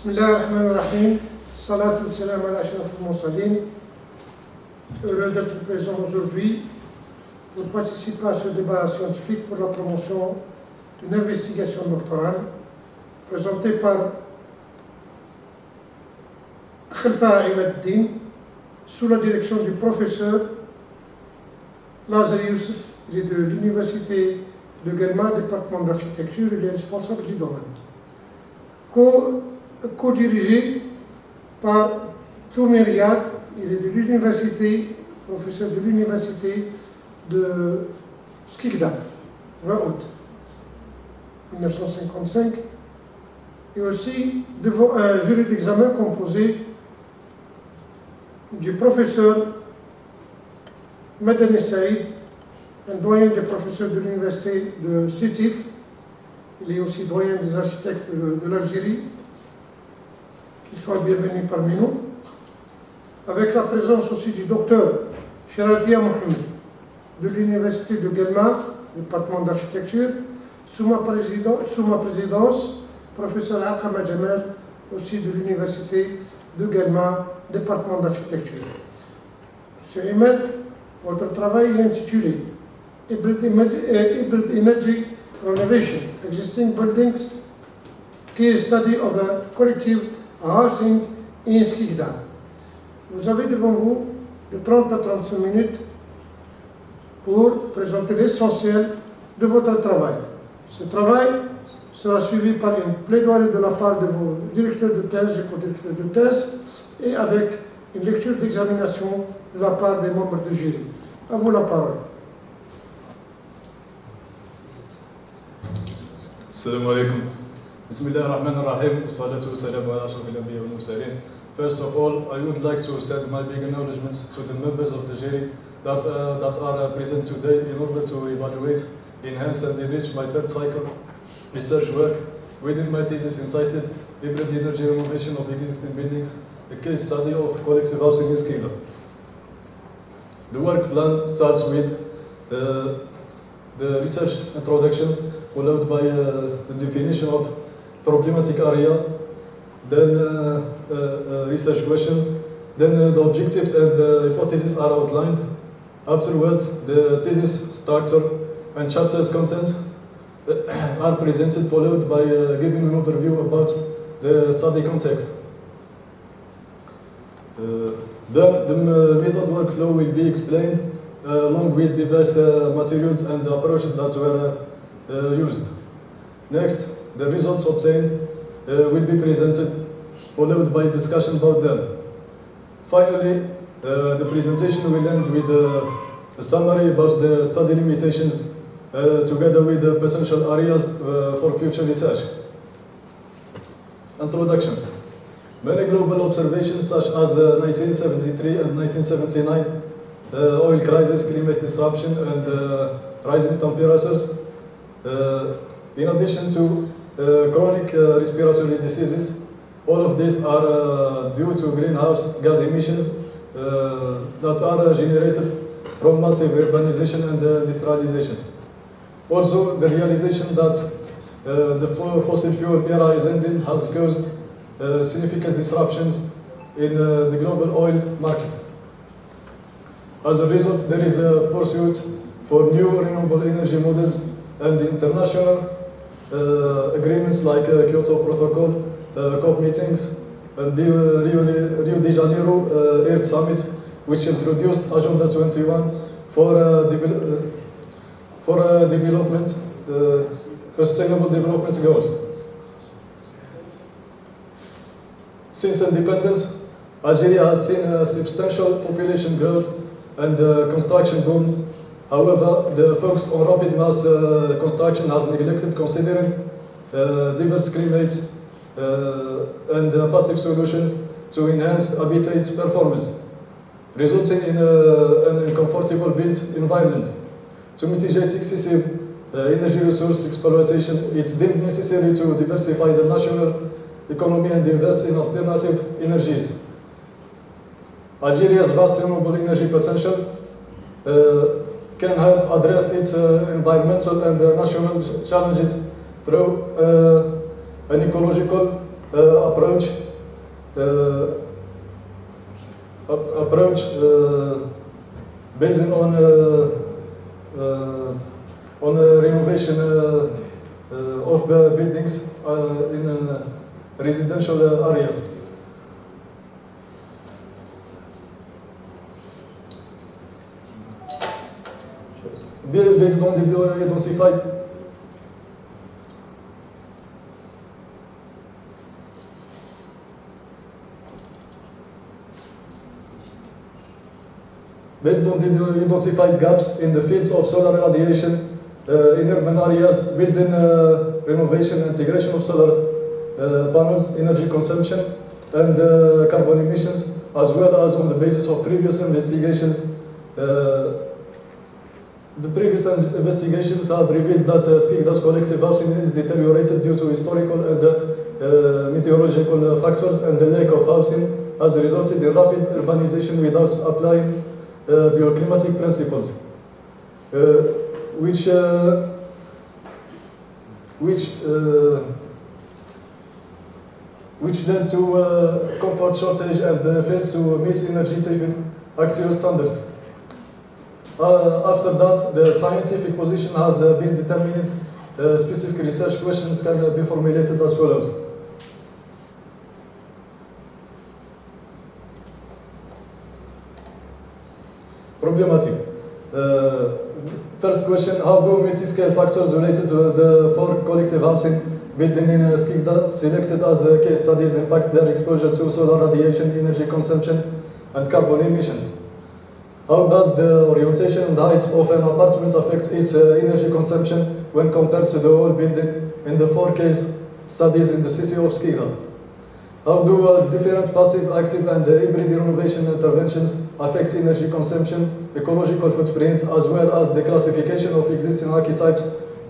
Bismillah ar-Rahman ar-Rahim. Salatu salam ala ashraf al-Mursalin. Heureux d'être présent aujourd'hui pour participer à ce débat scientifique pour la promotion d'une investigation doctorale présentée par Khalfa Imaduddin sous la direction du professeur Lazar Youssef. Il est de l'université de Guelma, département d'architecture, il est responsable du domaine. Co-dirigé par Toumir Riyad, il est de l'université, professeur de l'université de Skikda, 20 août 1955, et aussi devant un jury d'examen composé du professeur Madani Saïd, un doyen des professeurs de l'université de Sétif. Il est aussi doyen des architectes de l'Algérie, qui soit bienvenus parmi nous, avec la présence aussi du docteur Sheratia Mohamed de l'université de Guelma, département d'architecture, sous ma présidence, professeur Aqama Jamal, aussi de l'université de Guelma, département d'architecture. Monsieur Ahmed, votre travail est intitulé Hybrid Energy Renovation of Existing Buildings, Case Study of a Collective Housing in Skikda. Vous avez devant vous de 30 à 35 minutes pour présenter l'essentiel de votre travail. Ce travail sera suivi par une plaidoirie de la part de vos directeurs de thèse et co-directeurs de thèse et avec une lecture d'examination de la part des membres du jury. À vous la parole. Assalamu alaikum. Bismillah ar-Rahman ar-Rahim. Salatu wa salam ala ashraf al-anbiya wal mursalin. First of all, I would like to send my big acknowledgements to the members of the jury that are present today in order to evaluate, enhance and enrich my third cycle research work within my thesis entitled Hybrid Energy Renovation of Existing Buildings, a case study of collective housing in Skikda. The work plan starts with the research introduction, followed by the definition of problematic area, then research questions, then the objectives and the hypotheses are outlined. Afterwards, the thesis structure and chapters content are presented, followed by giving an overview about the study context. Then the method workflow will be explained along with diverse materials and approaches that were used. Next, the results obtained will be presented, followed by discussion about them. Finally, the presentation will end with a summary about the study limitations together with the potential areas for future research. Introduction. Many global observations such as 1973 and 1979, oil crisis, climate disruption and rising temperatures, in addition to chronic respiratory diseases, all of these are due to greenhouse gas emissions that are generated from massive urbanization and industrialization. Also, the realization that the fossil fuel era is ending has caused significant disruptions in the global oil market. As a result, there is a pursuit for new renewable energy models and international agreements like Kyoto Protocol, COP meetings, and the Rio de Janeiro Earth Summit, which introduced Agenda 21 for development, sustainable development goals. Since independence, Algeria has seen a substantial population growth and construction boom. However, the focus on rapid mass construction has neglected considering diverse climates and passive solutions to enhance habitat performance, resulting in an uncomfortable built environment. To mitigate excessive energy resource exploitation, it's deemed necessary to diversify the national economy and invest in alternative energies. Algeria's vast renewable energy potential can help address its environmental and national challenges through an ecological approach based on renovation of buildings in residential areas. Based on the identified gaps in the fields of solar radiation in urban areas, building renovation, integration of solar panels, energy consumption, and carbon emissions, as well as on the basis of previous investigations. The previous investigations have revealed that Skikda's collective housing is deteriorated due to historical and meteorological factors, and the lack of housing has resulted in rapid urbanization without applying bioclimatic principles, which led to comfort shortage and fails to meet energy saving actual standards. After that, the scientific position has been determined. Specific research questions can be formulated as follows. Problematic. First question, how do multi-scale factors related to the four collective housing building in Skikda selected as case studies impact their exposure to solar radiation, energy consumption, and carbon emissions? How does the orientation and height of an apartment affect its energy consumption when compared to the whole building in the four case studies in the city of Skikda? How do the different passive, active, and hybrid renovation interventions affect energy consumption, ecological footprint, as well as the classification of existing archetypes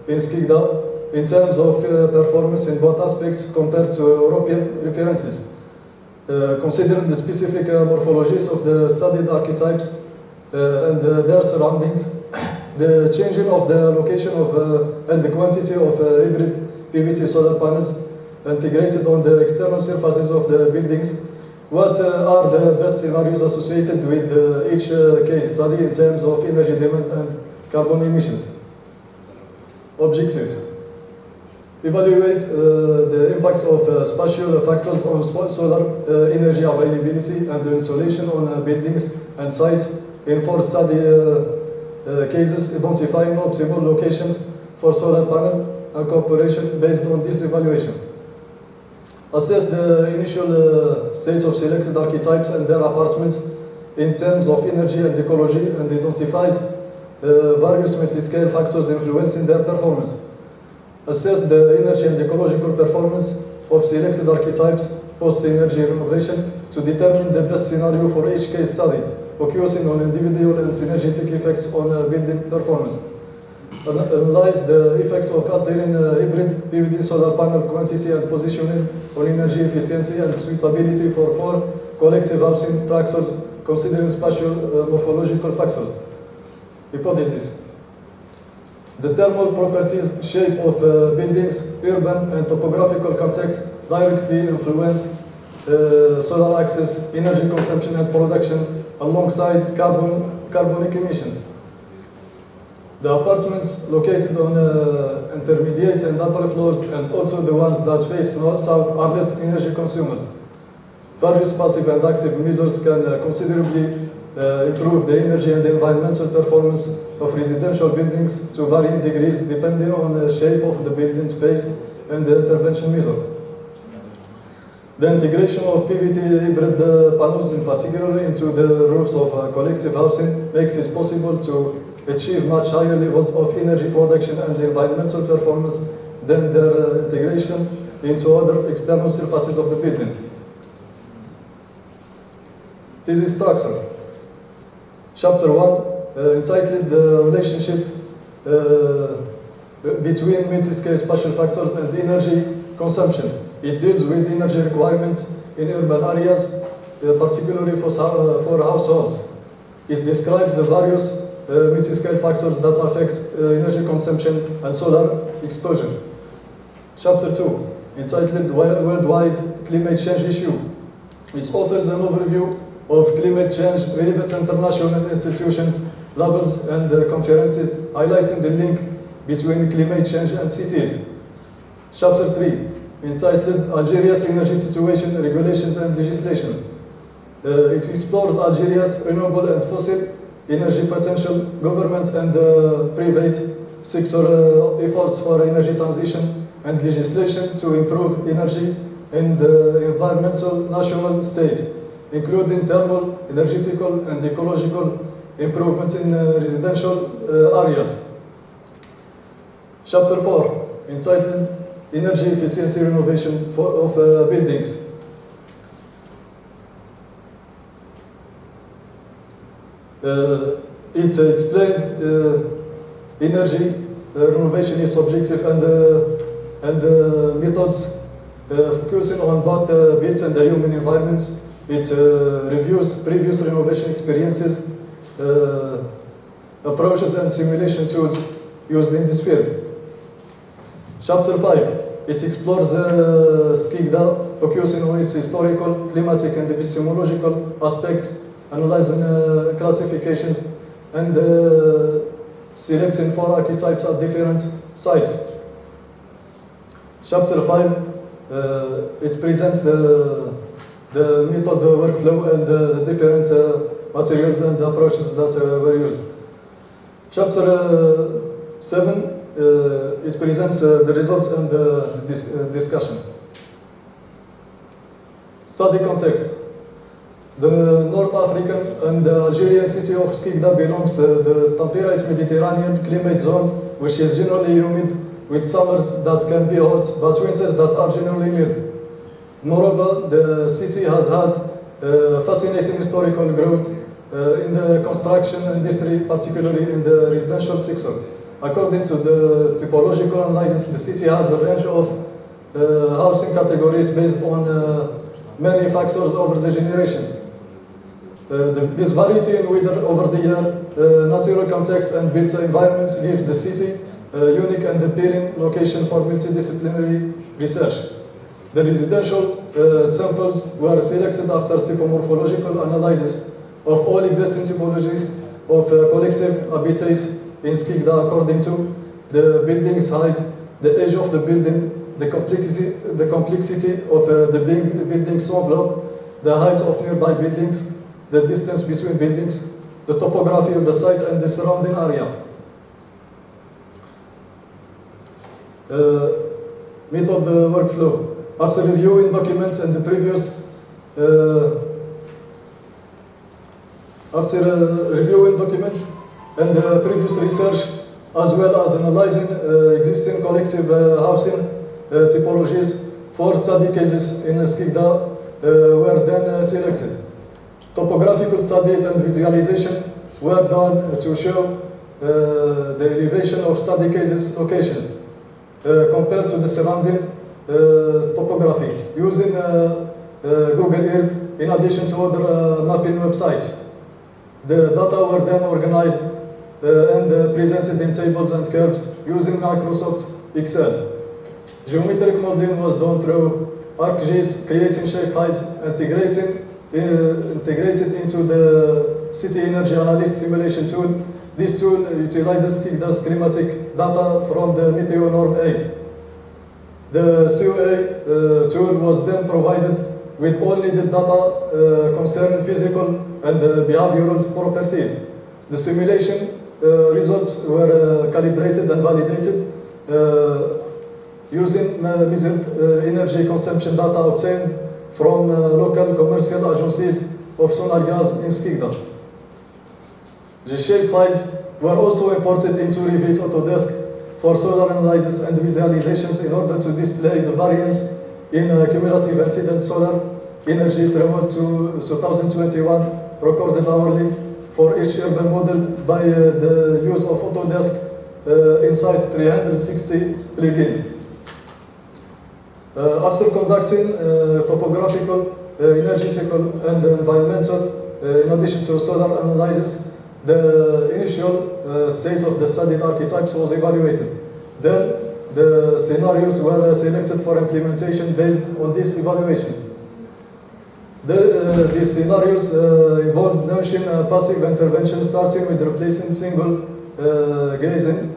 in Skikda in terms of performance in both aspects compared to European references? Considering the specific morphologies of the studied archetypes and their surroundings, the changing of the location of and the quantity of hybrid PVT solar panels integrated on the external surfaces of the buildings, what are the best scenarios associated with each case study in terms of energy demand and carbon emissions? Objectives. Evaluate the impact of spatial factors on solar energy availability and the insolation on buildings and sites in 4 study cases, identifying optimal locations for solar panel incorporation based on this evaluation. Assess the initial states of selected archetypes and their apartments in terms of energy and ecology, and identifies various multi-scale factors influencing their performance. Assess the energy and ecological performance of selected archetypes post-energy renovation to determine the best scenario for each case study, focusing on individual and synergetic effects on building performance. Analyze the effects of altering hybrid PVT solar panel quantity and positioning on energy efficiency and suitability for 4 collective housing structures, considering spatial morphological factors. Hypothesis. The thermal properties, shape of buildings, urban and topographical context directly influence solar access, energy consumption and production, alongside carbonic emissions. The apartments located on intermediate and upper floors, and also the ones that face south, are less energy consumers. Various passive and active measures can considerably improve the energy and environmental performance of residential buildings to varying degrees depending on the shape of the building space and the intervention measure. The integration of PVT hybrid panels, in particular into the roofs of collective housing, makes it possible to achieve much higher levels of energy production and environmental performance than their integration into other external surfaces of the building. This is structure. Chapter 1, entitled The Relationship between multi-scale spatial factors and energy consumption. It deals with energy requirements in urban areas, particularly for households. It describes the various multi-scale factors that affect energy consumption and solar exposure. Chapter 2, entitled Worldwide Climate Change Issue. It offers an overview of climate change, relevant international institutions, labels, and conferences, highlighting the link between climate change and cities. Chapter 3, entitled Algeria's Energy Situation, Regulations and Legislation. It explores Algeria's renewable and fossil energy potential, government and private sector efforts for energy transition and legislation to improve energy and environmental national state, including thermal, energetical and ecological improvements in residential areas. Chapter 4, entitled Energy Efficiency Renovation of Buildings. It explains energy renovation is objective and methods focusing on both built and the human environments. It reviews previous renovation experiences, approaches and simulation tools used in this field. Chapter 5, it explores SCIGDA, focusing on its historical, climatic and epistemological aspects, analyzing classifications and selecting 4 archetypes at different sites. Chapter 5, it presents the method, the workflow and the different materials and approaches that were used. Chapter 7, it presents the results and the discussion. Study context. The North African and Algerian city of SCIGDA belongs to the temperate Mediterranean climate zone, which is generally humid, with summers that can be hot, but winters that are generally mild. Moreover, the city has had fascinating historical growth in the construction industry, particularly in the residential sector. According to the typological analysis, the city has a range of housing categories based on many factors over the generations. This variety in weather over the year, natural context and built environment leaves the city a unique and appealing location for multidisciplinary research. The residential samples were selected after typomorphological analysis of all existing typologies of collective habitats in SCIGDA according to the building's height, the age of the building, the complexity of the building's envelope, the height of nearby buildings, the distance between buildings, the topography of the site and the surrounding area. Method workflow. After reviewing documents and the previous research, as well as analyzing existing collective housing typologies, 4 study cases in SCIGDA were then selected. Topographical studies and visualization were done to show the elevation of study cases locations compared to the surrounding topography using Google Earth in addition to other mapping websites. The data were then organized and presented in tables and curves using Microsoft Excel. Geometric modeling was done through ArcGIS, creating shapefiles, integrated into the City Energy Analyst simulation tool. This tool utilizes SCIGDA's climatic data from the Meteonorm 8. The COA tool was then provided with only the data concerning physical and behavioral properties. The simulation results were calibrated and validated using measured energy consumption data obtained from local commercial agencies of Sonargaz in SCIGDA. The shapefiles were also imported into Revit Autodesk for solar analysis and visualizations in order to display the variance in cumulative incident solar energy throughout 2021 recorded hourly for each urban model by the use of Autodesk Insight 360 plugin. After conducting topographical, energetical and environmental, in addition to solar analysis, the initial state of the studied archetypes was evaluated. Then the scenarios were selected for implementation based on this evaluation. These scenarios involved launching a passive intervention starting with replacing single grazing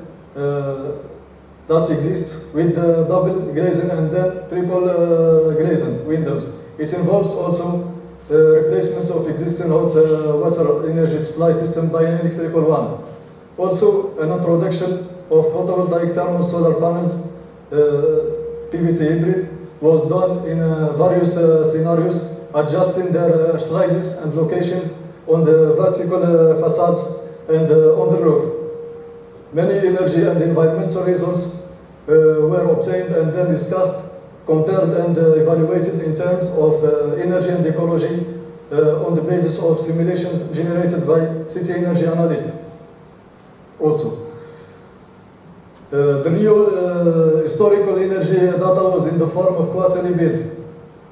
that exists with double grazing and then triple grazing windows. It involves also replacement of existing hot water energy supply system by an electrical one. Also, an introduction of photovoltaic thermal solar panels, PVT hybrid, was done in various scenarios, adjusting their sizes and locations on the vertical facades and on the roof. Many energy and environmental results were obtained and then discussed, compared and evaluated in terms of energy and ecology on the basis of simulations generated by city energy analysts. Also, the real historical energy data was in the form of quarterly bills.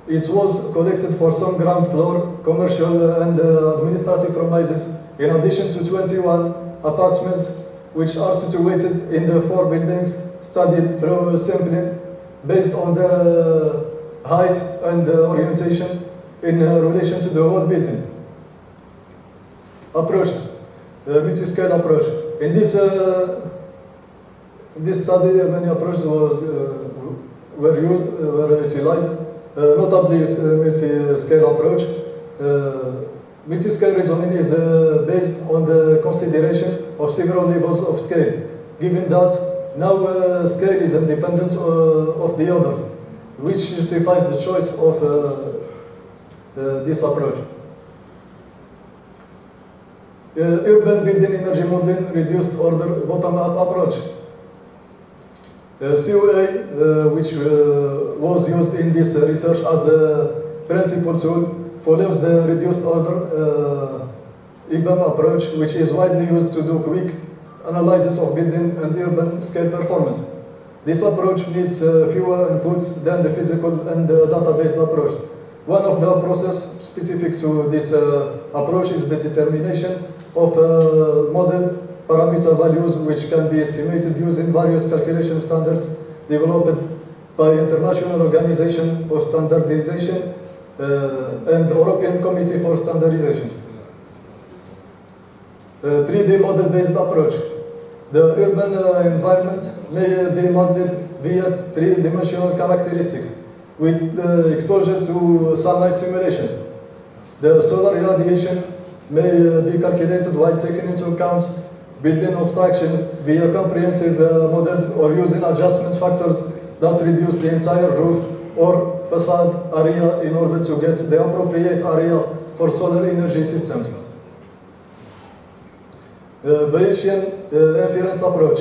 It was collected for some ground floor, commercial and administrative premises, in addition to 21 apartments which are situated in the 4 buildings studied through sampling based on their height and orientation in relation to the whole building. Approaches, multi-scale approach. In this study, many approaches were utilized, notably multi-scale approach. Multi-scale reasoning is based on the consideration of several levels of scale, given that now scale is independent of the others, which justifies the choice of this approach. Urban building energy modeling reduced order bottom-up approach. COA, which was used in this research as a principal tool, follows the reduced order IBM approach, which is widely used to do quick analysis of building and urban scale performance. This approach needs fewer inputs than the physical and data-based approach. One of the processes specific to this approach is the determination of model parameter values, which can be estimated using various calculation standards developed by International Organization of Standardization and European Committee for Standardization. 3D model-based approach. The urban environment may be modeled via 3-dimensional characteristics with exposure to sunlight simulations. The solar irradiation may be calculated while taking into account building obstructions via comprehensive models or using adjustment factors that reduce the entire roof or facade area in order to get the appropriate area for solar energy systems. Bayesian inference approach.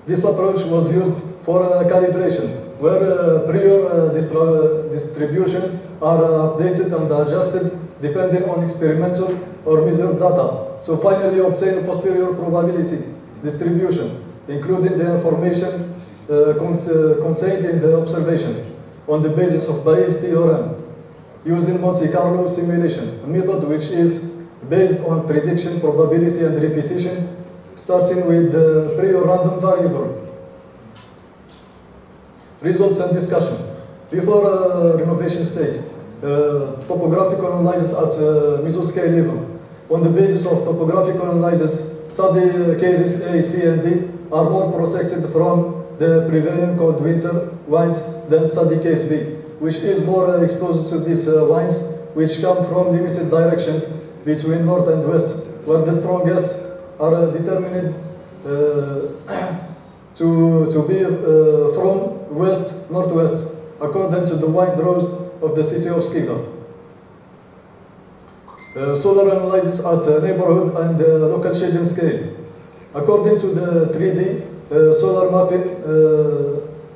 This approach was used for calibration, where prior distributions are updated and adjusted depending on experimental or measured data, to finally obtain a posterior probability distribution, including the information contained in the observation, on the basis of Bayes' theorem, using Monte Carlo simulation, a method which is based on prediction, probability, and repetition, starting with the prior random variable. Results and discussion. Before renovation stage, topographical analysis at mesoscale level. On the basis of topographical analysis, study cases A, C, and D are more protected from the prevailing cold winter winds than study case B, which is more exposed to these winds, which come from limited directions between north and west, where the strongest are determined to be from west-northwest, according to the wind draws of the city of Skiga. Solar analysis at neighborhood and local shading scale. According to the 3D solar mapping,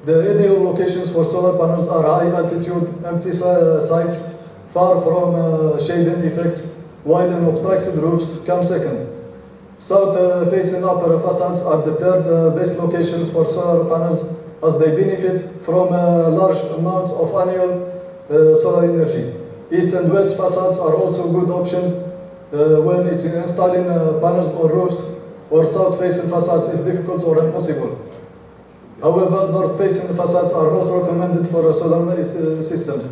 the ideal locations for solar panels are high-altitude empty sites far from shading effect, while unobstructed roofs come second. South-facing upper facades are the third best locations for solar panels, as they benefit from a large amount of annual solar energy. East and west facades are also good options when it's installing panels on roofs, or south-facing facades is difficult or impossible. However, north-facing facades are not recommended for solar systems.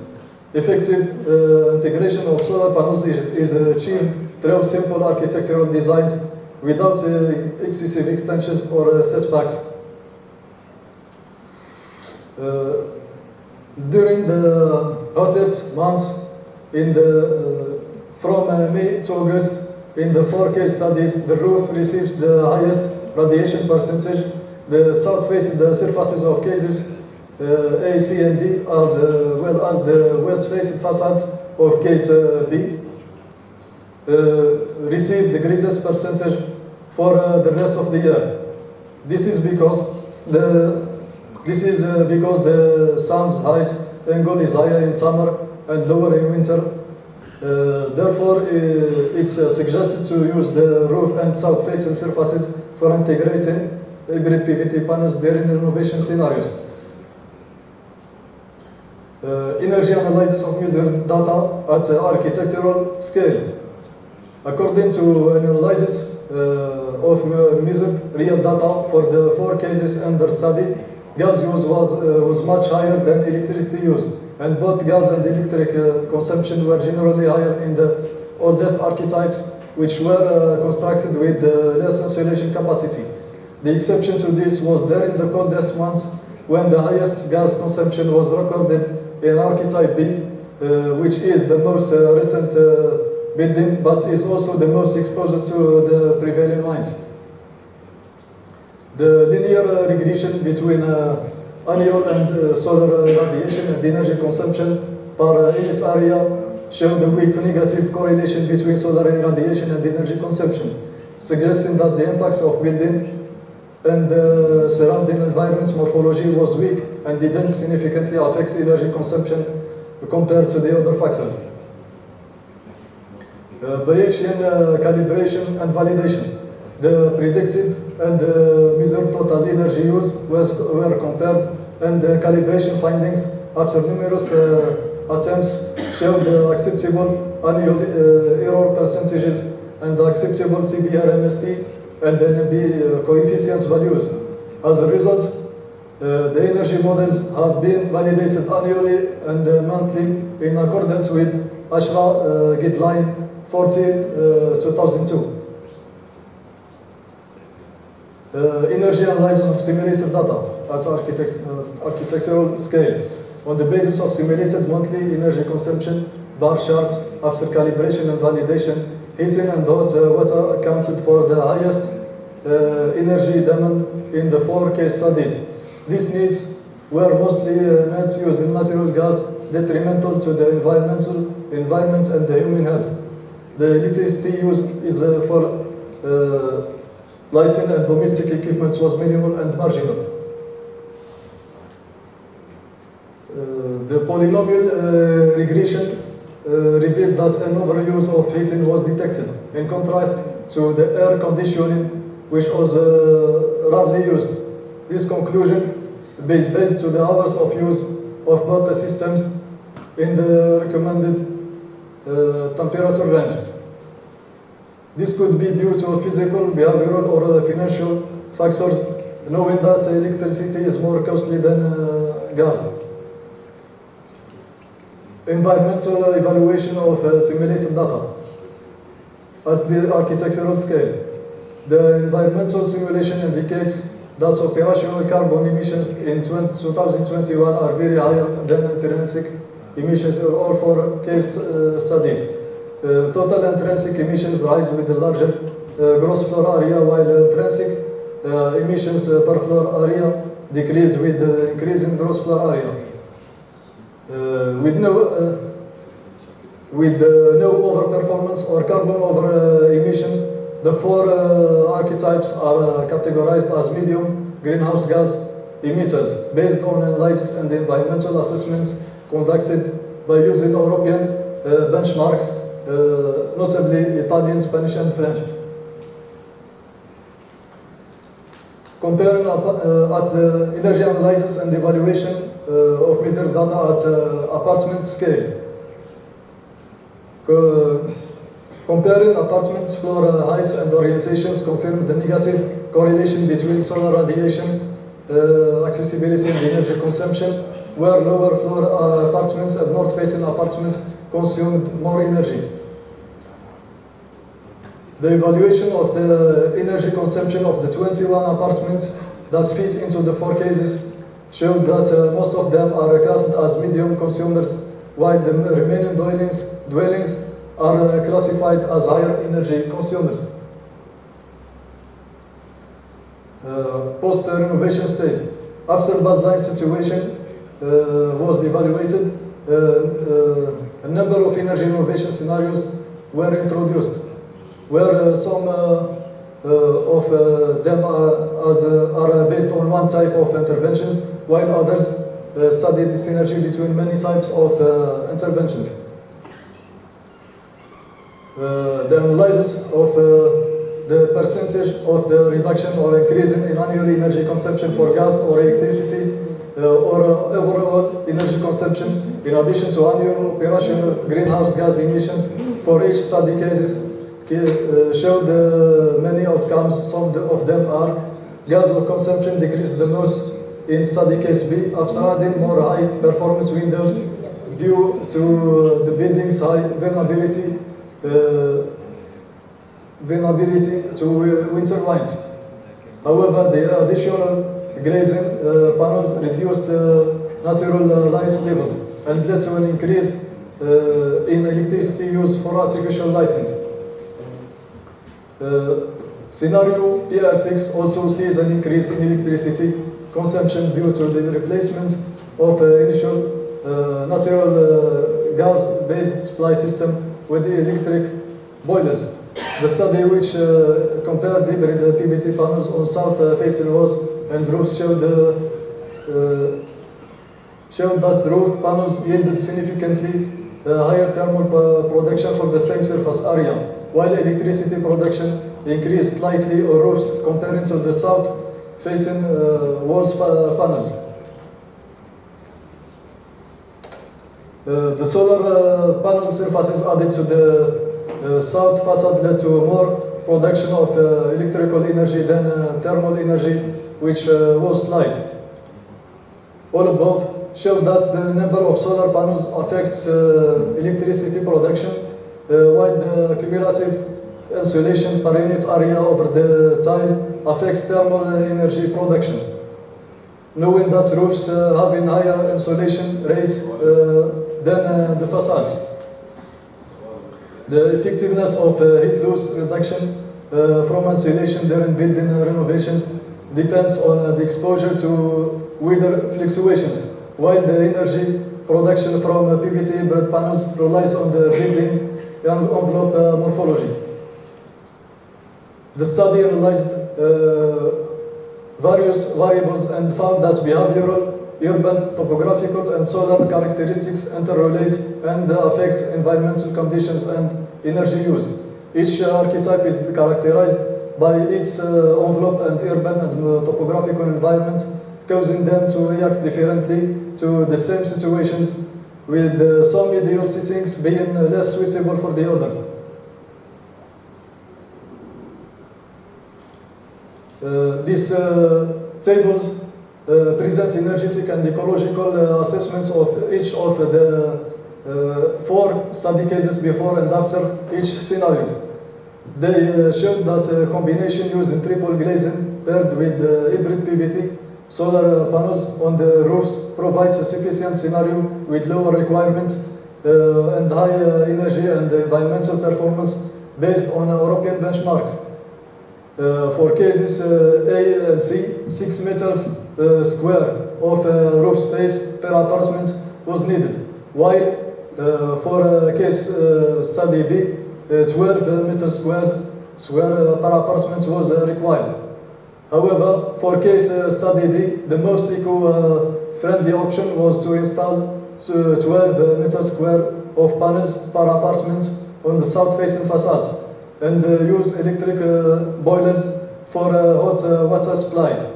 Effective integration of solar panels is achieved through simple architectural designs without excessive extensions or setbacks. During the hottest months from May to August, in the 4 case studies, the roof receives the highest radiation percentage. The south face, the surfaces of cases A, C, and D, as well as the west facing facades of case B, receive the greatest percentage for the rest of the year. This is because the sun's height angle is higher in summer and lower in winter. Therefore, it's suggested to use the roof and south facing surfaces for integrating hybrid PVT panels during renovation scenarios. Energy analysis of measured data at architectural scale. According to analysis of measured real data for the 4 cases under study, gas use was much higher than electricity use, and both gas and electric consumption were generally higher in the oldest archetypes, which were constructed with less insulation capacity. The exception to this was during the coldest months, when the highest gas consumption was recorded in archetype B, which is the most recent building, but is also the most exposed to the prevailing lines. The linear regression between annual and solar radiation and energy consumption per unit area showed a weak negative correlation between solar radiation and energy consumption, suggesting that the impacts of building and surrounding environment's morphology was weak and didn't significantly affect energy consumption compared to the other factors. Bayesian calibration and validation. The predicted and measured total energy use were compared, and the calibration findings after numerous attempts showed acceptable annual error percentages and acceptable CVRMSE and NMB coefficients values. As a result, the energy models have been validated annually and monthly in accordance with ASHRA Guideline 40/2002. Energy analysis of simulated data at architectural scale. On the basis of simulated monthly energy consumption bar charts after calibration and validation, heating and hot water accounted for the highest energy demand in the 4 case studies. These needs were mostly met using natural gas, detrimental to the environment and the human health. The electricity use is for lighting and domestic equipment was minimal and marginal. The polynomial regression revealed that an overuse of heating was detected, in contrast to the air conditioning, which was rarely used. This conclusion is based to the hours of use of both the systems in the recommended temperature range. This could be due to physical, behavioral, or financial factors, knowing that electricity is more costly than gas. Environmental evaluation of simulated data at the architectural scale. The environmental simulation indicates that operational carbon emissions in 2021 are very higher than intrinsic emissions in all 4 case studies. Total intrinsic emissions rise with a larger gross floor area, while intrinsic emissions per floor area decrease with the increase in gross floor area. With no overperformance or carbon over emission, the 4 archetypes are categorized as medium greenhouse gas emitters based on analysis and environmental assessments conducted by using European benchmarks, notably Italian, Spanish, and French. Comparing at the energy analysis and evaluation of measured data at apartment scale. Comparing apartment floor heights and orientations confirmed the negative correlation between solar radiation accessibility and energy consumption, where lower floor apartments and north-facing apartments consumed more energy. The evaluation of the energy consumption of the 21 apartments that fit into the 4 cases showed that most of them are classed as medium consumers, while the remaining dwellings are classified as higher energy consumers. Post-renovation stage. After baseline situation was evaluated, a number of energy renovation scenarios were introduced, where some of them are based on one type of interventions, while others study the synergy between many types of interventions. The analysis of the percentage of the reduction or increase in annual energy consumption for gas or electricity or overall energy consumption, in addition to annual operational greenhouse gas emissions for each study cases, showed many outcomes. Some of them are gas consumption decreased the most in study case B after adding more high performance windows due to the building's high vulnerability to winter lines. However, the additional glazing panels reduced the natural light levels and led to an increase in electricity use for artificial lighting. Scenario PR6 also sees an increase in electricity consumption due to the replacement of initial natural gas-based supply system with the electric boilers. The study, which compared hybrid PVT panels on south-facing walls and roofs, showed that roof panels yielded significantly higher thermal production for the same surface area, while electricity production increased slightly on roofs comparing to the south-facing walls panels. The solar panel surfaces added to the south facade led to more production of electrical energy than thermal energy, which was slight. All above showed that the number of solar panels affects electricity production, while the cumulative insulation per unit area over the time affects thermal energy production. Knowing that roofs having higher insulation rates than the facades. The effectiveness of heat loss reduction from insulation during building renovations depends on the exposure to weather fluctuations, while the energy production from PVT hybrid panels relies on the building envelope morphology. The study analyzed various variables and found that behavioral, urban, topographical, and solar characteristics interrelate and affect environmental conditions and energy use. Each archetype is characterized by its envelope and urban and topographical environment, causing them to react differently to the same situations, with some ideal settings being less suitable for the others. These tables present energetic and ecological assessments of each of the 4 study cases before and after each scenario. They showed that combination using triple glazing paired with hybrid PVT solar panels on the roofs provides a sufficient scenario with lower requirements and high energy and environmental performance based on European benchmarks. For cases A and C, 6 meters square of roof space per apartment was needed, while for case study B, 12 meters square per apartment was required. However, for case study D, the most eco-friendly option was to install 12 meters square of panels per apartment on the south-facing facades and use electric boilers for hot water supply.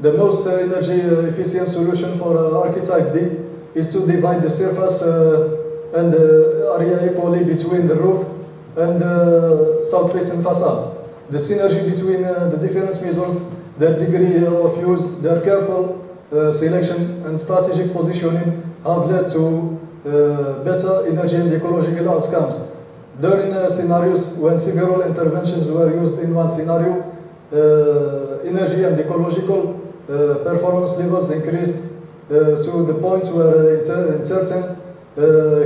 The most energy efficient solution for archetype D is to divide the surface and area equally between the roof and south-facing facade. The synergy between the different measures their degree of use, their careful selection and strategic positioning have led to better energy and ecological outcomes. During scenarios when several interventions were used in one scenario, energy and ecological performance levels increased to the point where in certain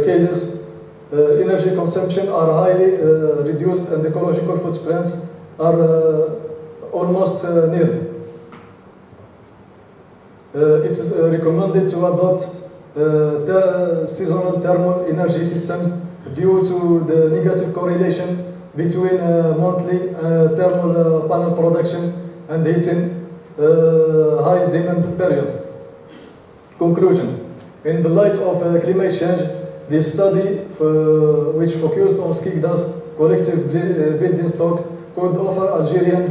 cases energy consumption are highly reduced and ecological footprints are almost nil. It's recommended to adopt the seasonal thermal energy systems due to the negative correlation between monthly thermal panel production and heating high demand period. Conclusion. In the light of climate change, this study, which focused on Skikda's collective building stock, could offer Algerian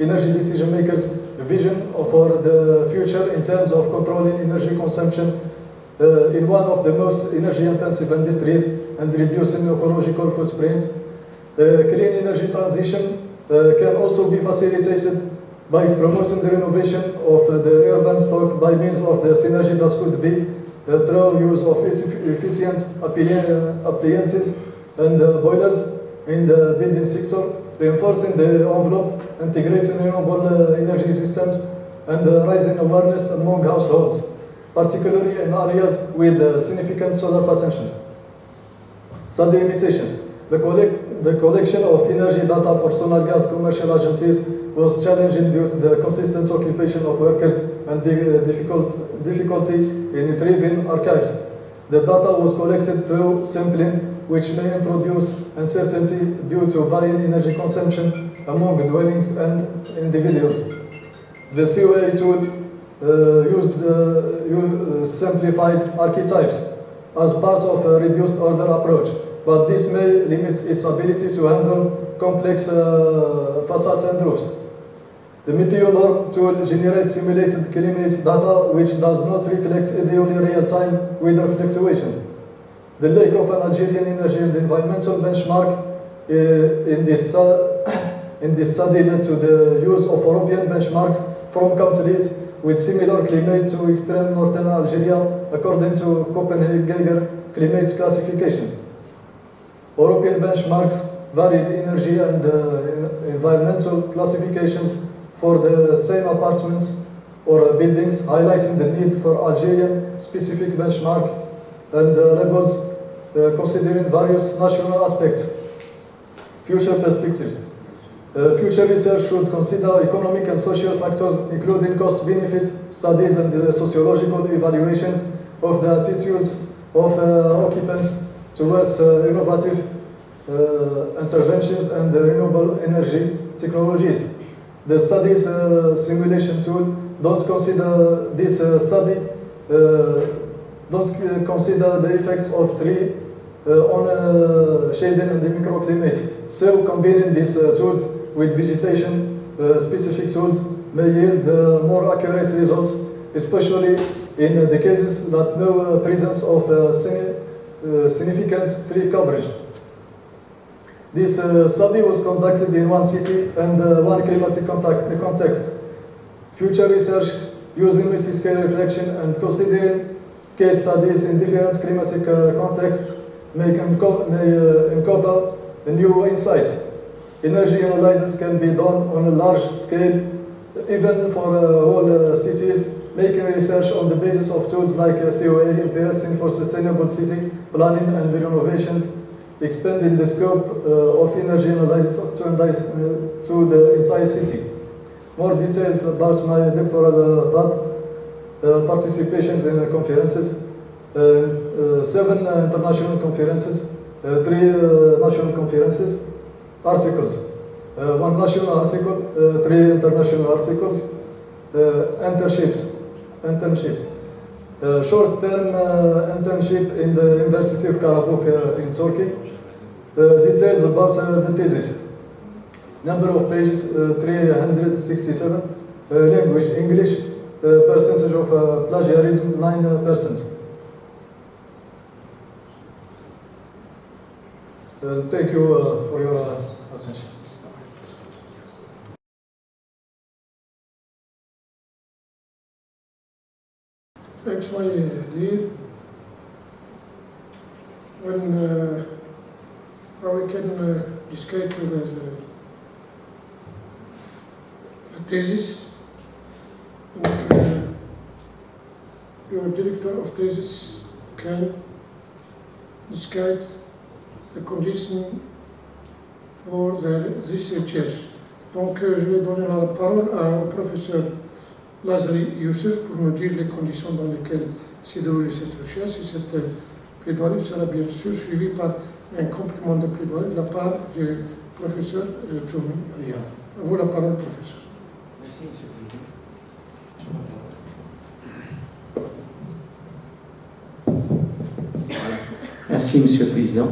energy decision makers a vision for the future in terms of controlling energy consumption in one of the most energy intensive industries and reducing ecological footprint. Clean energy transition can also be facilitated by promoting the renovation of the urban stock by means of the synergy that could be through use of efficient appliances and boilers in the building sector, reinforcing the envelope, integrating renewable energy systems, and raising awareness among households, particularly in areas with significant solar potential. Study limitations. The collection of energy data for Sonargaz commercial agencies was challenging due to the consistent occupation of workers and the difficulty in retrieving archives. The data was collected through sampling, which may introduce uncertainty due to varying energy consumption among dwellings and individuals. The COA tool used simplified archetypes as part of a reduced order approach, but this may limit its ability to handle complex facades and roofs. The Meteornorm tool generates simulated climate data which does not reflect ideally real-time weather fluctuations. The lack of an Algerian energy and environmental benchmark in this study led to the use of European benchmarks from countries with similar climate to extreme northern Algeria according to Copenhagen climate classification. European benchmarks varied energy and environmental classifications for the same apartments or buildings, highlighting the need for Algerian specific benchmark and labels considering various national aspects. Future perspectives. Future research should consider economic and social factors, including cost-benefit studies and sociological evaluations of the attitudes of occupants towards innovative interventions and renewable energy technologies. The study's simulation tool don't consider this study don't consider the effects of tree on shading and the microclimate. So combining these tools with vegetation specific tools may yield more accurate results, especially in the cases that no presence of significant tree coverage. This study was conducted in one city and one climatic context. Future research using multi-scale reflection and considering case studies in different climatic contexts may uncover new insights. Energy analysis can be done on a large scale, even for whole cities, making research on the basis of tools like COA interesting for sustainable city planning and renovations, expanding the scope of energy analysis to the entire city. More details about my doctoral participations in conferences, 7 international conferences, 3 national conferences, articles, 1 national article, 3 international articles, internships, short-term internship in the University of Karabük in Turkey. Details about the thesis. Number of pages 367. Language English. Percentage of plagiarism 9%. Thank you for your attention. Thanks, my dear. When how we can discuss the thesis, and, your director of thesis can discuss the conditions for this research. Donc, je vais donner la parole au professeur Lazari Youssef pour nous dire les conditions dans lesquelles s'est déroulée cette recherche. Et cette plaidoirie sera bien sûr suivie par un complément de plaidoirie de la part du professeur Toumi Riyad. À vous la parole, professeur. Merci, Monsieur le Président. Merci, Monsieur le Président.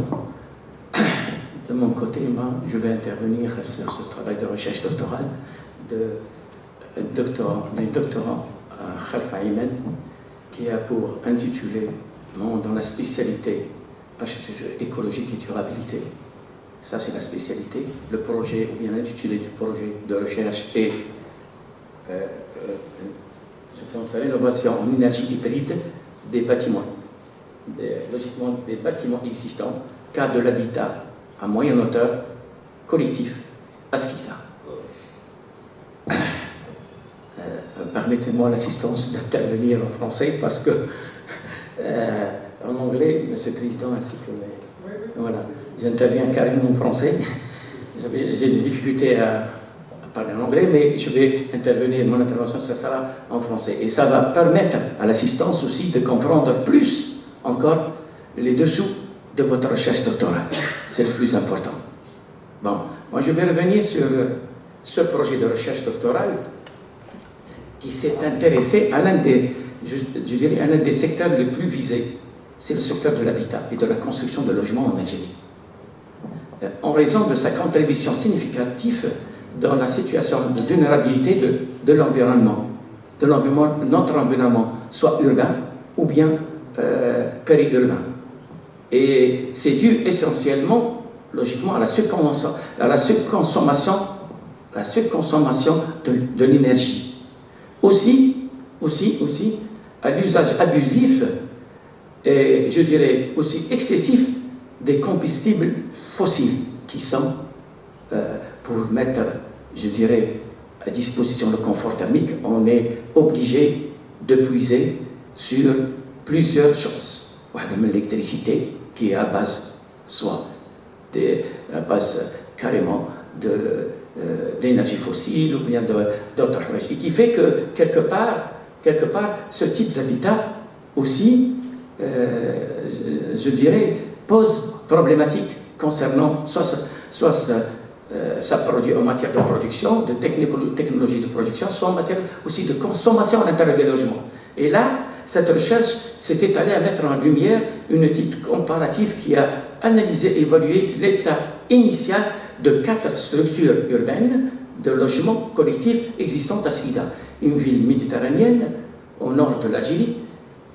De mon côté, moi, je vais intervenir sur ce travail de recherche doctorale du doctorant Khalfa Ayman, qui a pour intitulé dans la spécialité architecture écologique et durabilité. Ça, c'est la spécialité. Le projet, ou bien l'intitulé du projet de recherche est, je pense, à l'innovation en énergie hybride des bâtiments. Logiquement, des bâtiments existants, cas de l'habitat à moyenne hauteur collectif à Skita. Permettez-moi l'assistance d'intervenir en français parce que en anglais, Monsieur le Président, ainsi que voilà, j'interviens carrément en français. J'ai des difficultés à parler en anglais, mais je vais intervenir, mon intervention, ça sera en français. Et ça va permettre à l'assistance aussi de comprendre plus encore les dessous de votre recherche doctorale. C'est le plus important. Bon, moi je vais revenir sur ce projet de recherche doctorale qui s'est intéressé à l'un des, je dirais, à l'un des secteurs les plus visés. C'est le secteur de l'habitat et de la construction de logements en Algérie. En raison de sa contribution significative dans la situation de vulnérabilité de l'environnement, notre environnement, soit urbain ou bien périurbain. Et c'est dû essentiellement, logiquement, à la surconsommation de l'énergie. Aussi, à l'usage abusif et, je dirais, aussi excessif des combustibles fossiles qui sont, pour mettre, je dirais, à disposition le confort thermique, on est obligé de puiser sur plusieurs choses. L'électricité qui est à base, à base carrément d'énergie fossile ou bien d'autres choses. Et qui fait que quelque part, ce type d'habitat aussi, je dirais, pose problématique concernant soit ça produit en matière de production, de technologie de production, soit en matière aussi de consommation à l'intérieur des logements. Et là, cette recherche s'était allée à mettre en lumière une étude comparative qui a analysé et évalué l'état initial de 4 structures urbaines de logements collectifs existantes à Skida, une ville méditerranéenne au nord de l'Algérie,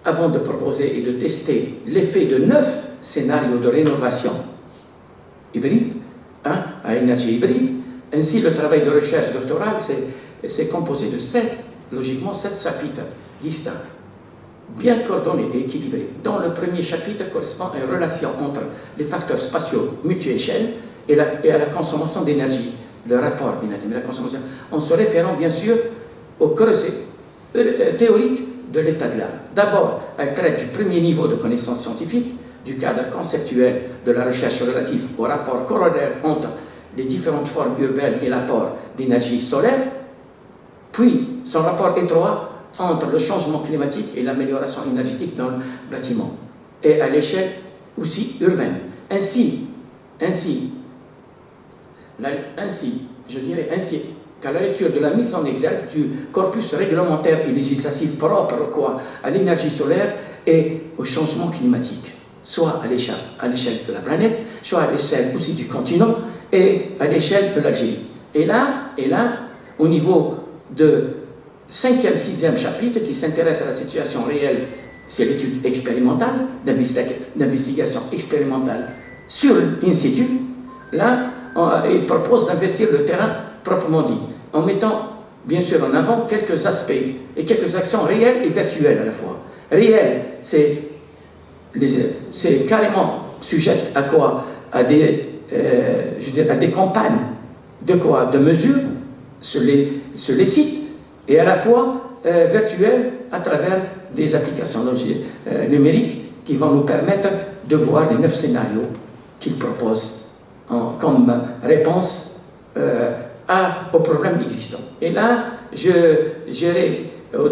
avant de proposer et de tester l'effet de 9 scénarios de rénovation hybride, à énergie hybride. Ainsi, le travail de recherche doctorale s'est composé de 7 chapitres distincts, bien coordonnés et équilibrés. Dans le premier chapitre correspond à une relation entre les facteurs spatiaux multi-échelle et à la consommation d'énergie, le rapport de la consommation, en se référant bien sûr au creuset théorique de l'état de l'art. D'abord, elle traite du premier niveau de connaissance scientifique, du cadre conceptuel de la recherche relative au rapport corollaire entre les différentes formes urbaines et l'apport d'énergie solaire, puis son rapport étroit entre le changement climatique et l'amélioration énergétique dans le bâtiment, et à l'échelle aussi urbaine. Ainsi, je dirais qu'à la lecture de la mise en exergue du corpus réglementaire et législatif propre à l'énergie solaire et au changement climatique, soit à l'échelle de la planète, soit à l'échelle aussi du continent et à l'échelle de l'Algérie. Et là, au niveau de 5e, 6e chapitre qui s'intéresse à la situation réelle, c'est l'étude expérimentale, d'investigation expérimentale sur in situ. Là, il propose d'investir le terrain proprement dit, en mettant bien sûr en avant quelques aspects et quelques actions réelles et virtuelles à la fois. réel, c'est carrément sujet à quoi? À des, je veux dire, à des campagnes de quoi? De mesures sur les sites, et à la fois virtuelles à travers des applications numériques qui vont nous permettre de voir les 9 scénarios qu'ils proposent comme réponse aux problèmes existants. Et là, j'irai au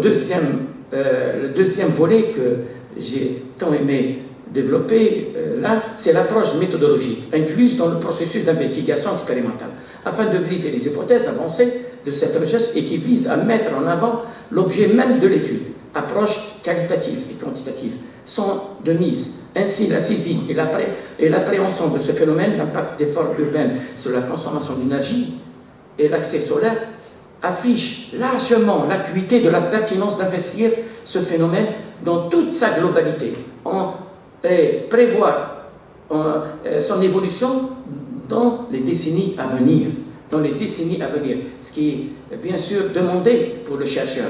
le deuxième volet que j'ai tant aimé développer, là, c'est l'approche méthodologique incluse dans le processus d'investigation expérimentale, afin de vérifier les hypothèses avancées de cette recherche et qui vise à mettre en avant l'objet même de l'étude. Approche qualitative et quantitative sont de mise. Ainsi, la saisie et l'appréhension de ce phénomène, l'impact des formes urbaines sur la consommation d'énergie et l'accès solaire, affiche largement l'acuité de la pertinence d'investir ce phénomène dans toute sa globalité et prévoir son évolution dans les décennies à venir. Ce qui est bien sûr demandé pour le chercheur.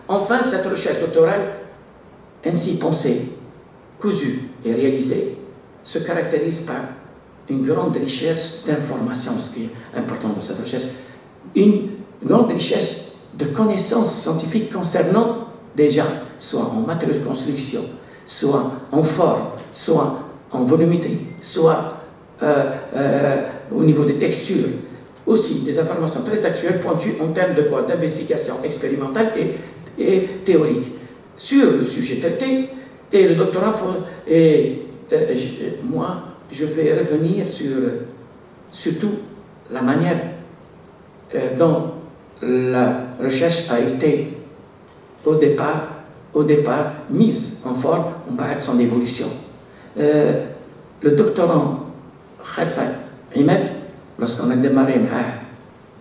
Enfin, cette recherche doctorale, ainsi pensée, cousue et réalisée, se caractérise par une grande richesse d'informations, ce qui est important dans cette recherche, une grande richesse de connaissances scientifiques concernant déjà, soit en matériaux de construction, soit en forme, soit en volumétrie, soit au niveau des textures, aussi des informations très actuelles pointues en termes de quoi? D'investigation expérimentale et théorique sur le sujet traité. Et le doctorat, moi, je vais revenir sur surtout la manière dont la recherche a été au départ mise en forme, on parle de son évolution. Le doctorant Khalfa Ahmed, lorsqu'on a démarré,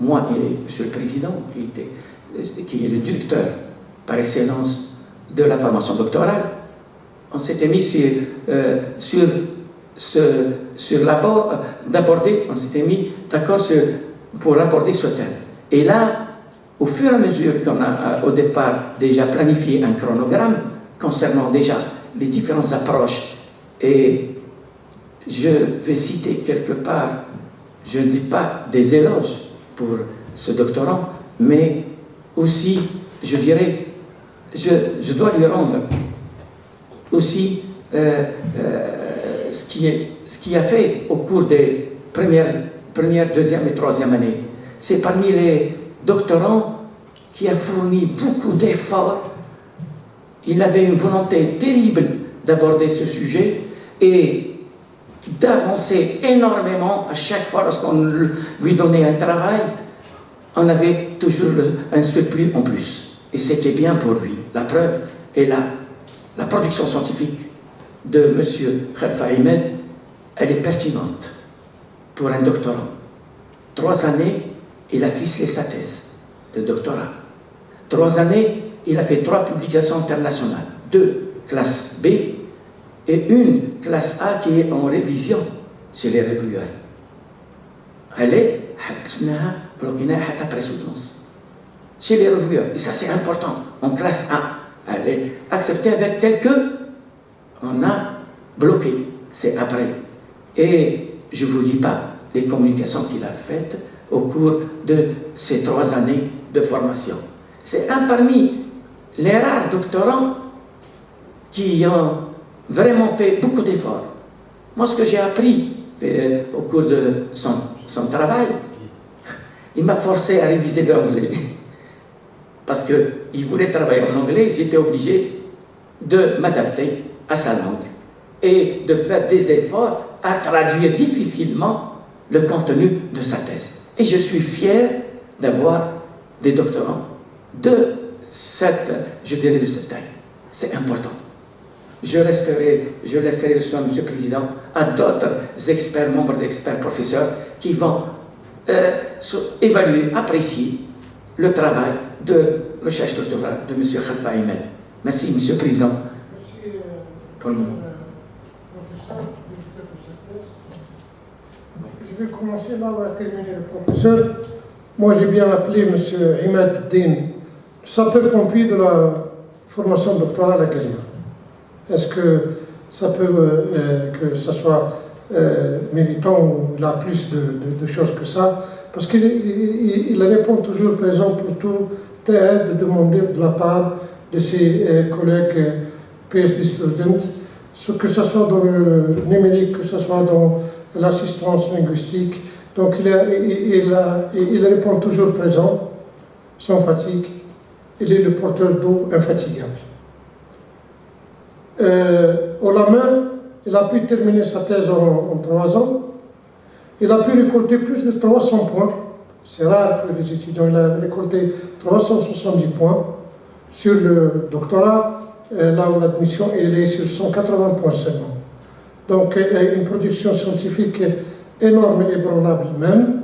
moi et M. le Président, qui est le directeur par excellence de la formation doctorale, on s'était mis on s'était mis d'accord pour aborder ce thème. Et là, au fur et à mesure qu'on a au départ déjà planifié un chronogramme concernant déjà les différentes approches, et je vais citer quelque part, je ne dis pas des éloges pour ce doctorant, mais aussi, je dirais, je dois lui rendre aussi ce qui a fait au cours des première, deuxième et troisième années. C'est parmi les doctorants qui a fourni beaucoup d'efforts. Il avait une volonté terrible d'aborder ce sujet et d'avancer énormément à chaque fois lorsqu'on lui donnait un travail. On avait toujours un surplus en plus. Et c'était bien pour lui. La preuve est là. La production scientifique de M. Khalfa Ahmed, elle est pertinente pour un doctorant. 3 années, il a ficelé sa thèse de doctorat. 3 années, il a fait 3 publications internationales. 2 classe B et 1 classe A qui est en révision chez les revueurs. Elle est chez les revueurs. Et ça, c'est important. En classe A, elle est acceptée avec tel que on a bloqué. C'est après. Et je ne vous dis pas les communications qu'il a faites au cours de ces 3 années de formation. C'est un parmi les rares doctorants qui ont vraiment fait beaucoup d'efforts. Moi, ce que j'ai appris au cours de son travail, il m'a forcé à réviser l'anglais. Parce qu'il voulait travailler en anglais, j'étais obligé de m'adapter à sa langue et de faire des efforts à traduire difficilement le contenu de sa thèse. Et je suis fier d'avoir des doctorants de cette taille. C'est important. Je laisserai le soin, M. le Président, à d'autres experts, membres d'experts, professeurs, qui vont évaluer, apprécier le travail de recherche doctorale de M. Khalfa Ahmed. Merci, M. le Président. Merci, pour le moment. Professeur, directeur de cette thèse. Je vais commencer là où a terminé le professeur. Moi, j'ai bien appelé M. Imad Din, sapeur-pompier de la formation doctorale à Guelma. Est-ce que ça peut, que ça soit méritant ou il a plus de choses que ça? Parce qu'il répond toujours présent pour toute aide demandée de la part de ses collègues PhD students, que ce soit dans le numérique, que ce soit dans l'assistance linguistique. Donc il répond toujours présent, sans fatigue. Il est le porteur d'eau infatigable. Au la main, il a pu terminer sa thèse en 3 ans. Il a pu récolter plus de 300 points. C'est rare que les étudiants aient récolté 370 points sur le doctorat, là où l'admission est sur 180 points seulement. Donc une production scientifique énorme et ébranlable même,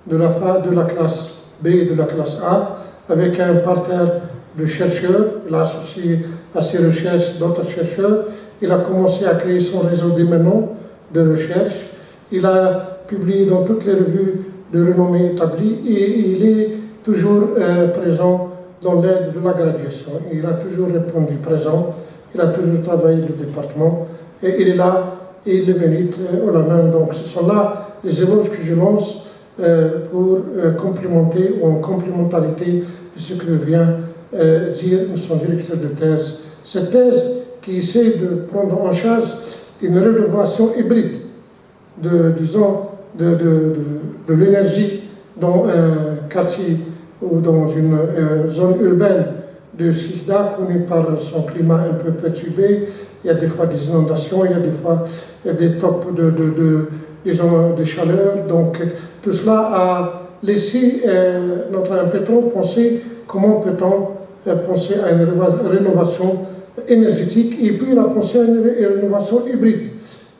de la classe B et de la classe A, avec un parterre de chercheurs. Il a associé à ses recherches d'autres chercheurs. Il a commencé à créer son réseau d'éminents de recherche. Il a publié dans toutes les revues de renommée établie et il est toujours présent dans l'aide de la graduation. Il a toujours répondu présent. Il a toujours travaillé le département et il est là et il le mérite haut la main. Donc ce sont là les éloges que je lance pour complémenter ou en complémentarité de ce que vient dire son directeur de thèse. Cette thèse qui essaie de prendre en charge une rénovation hybride de l'énergie dans un quartier ou dans une zone urbaine de Skikda, connue par son climat un peu perturbé. Il y a des fois des inondations, il y a des fois des tops de chaleur. Donc tout cela a laissé notre impétron penser comment peut-on penser à une rénovation énergétique, et puis il a pensé à une rénovation hybride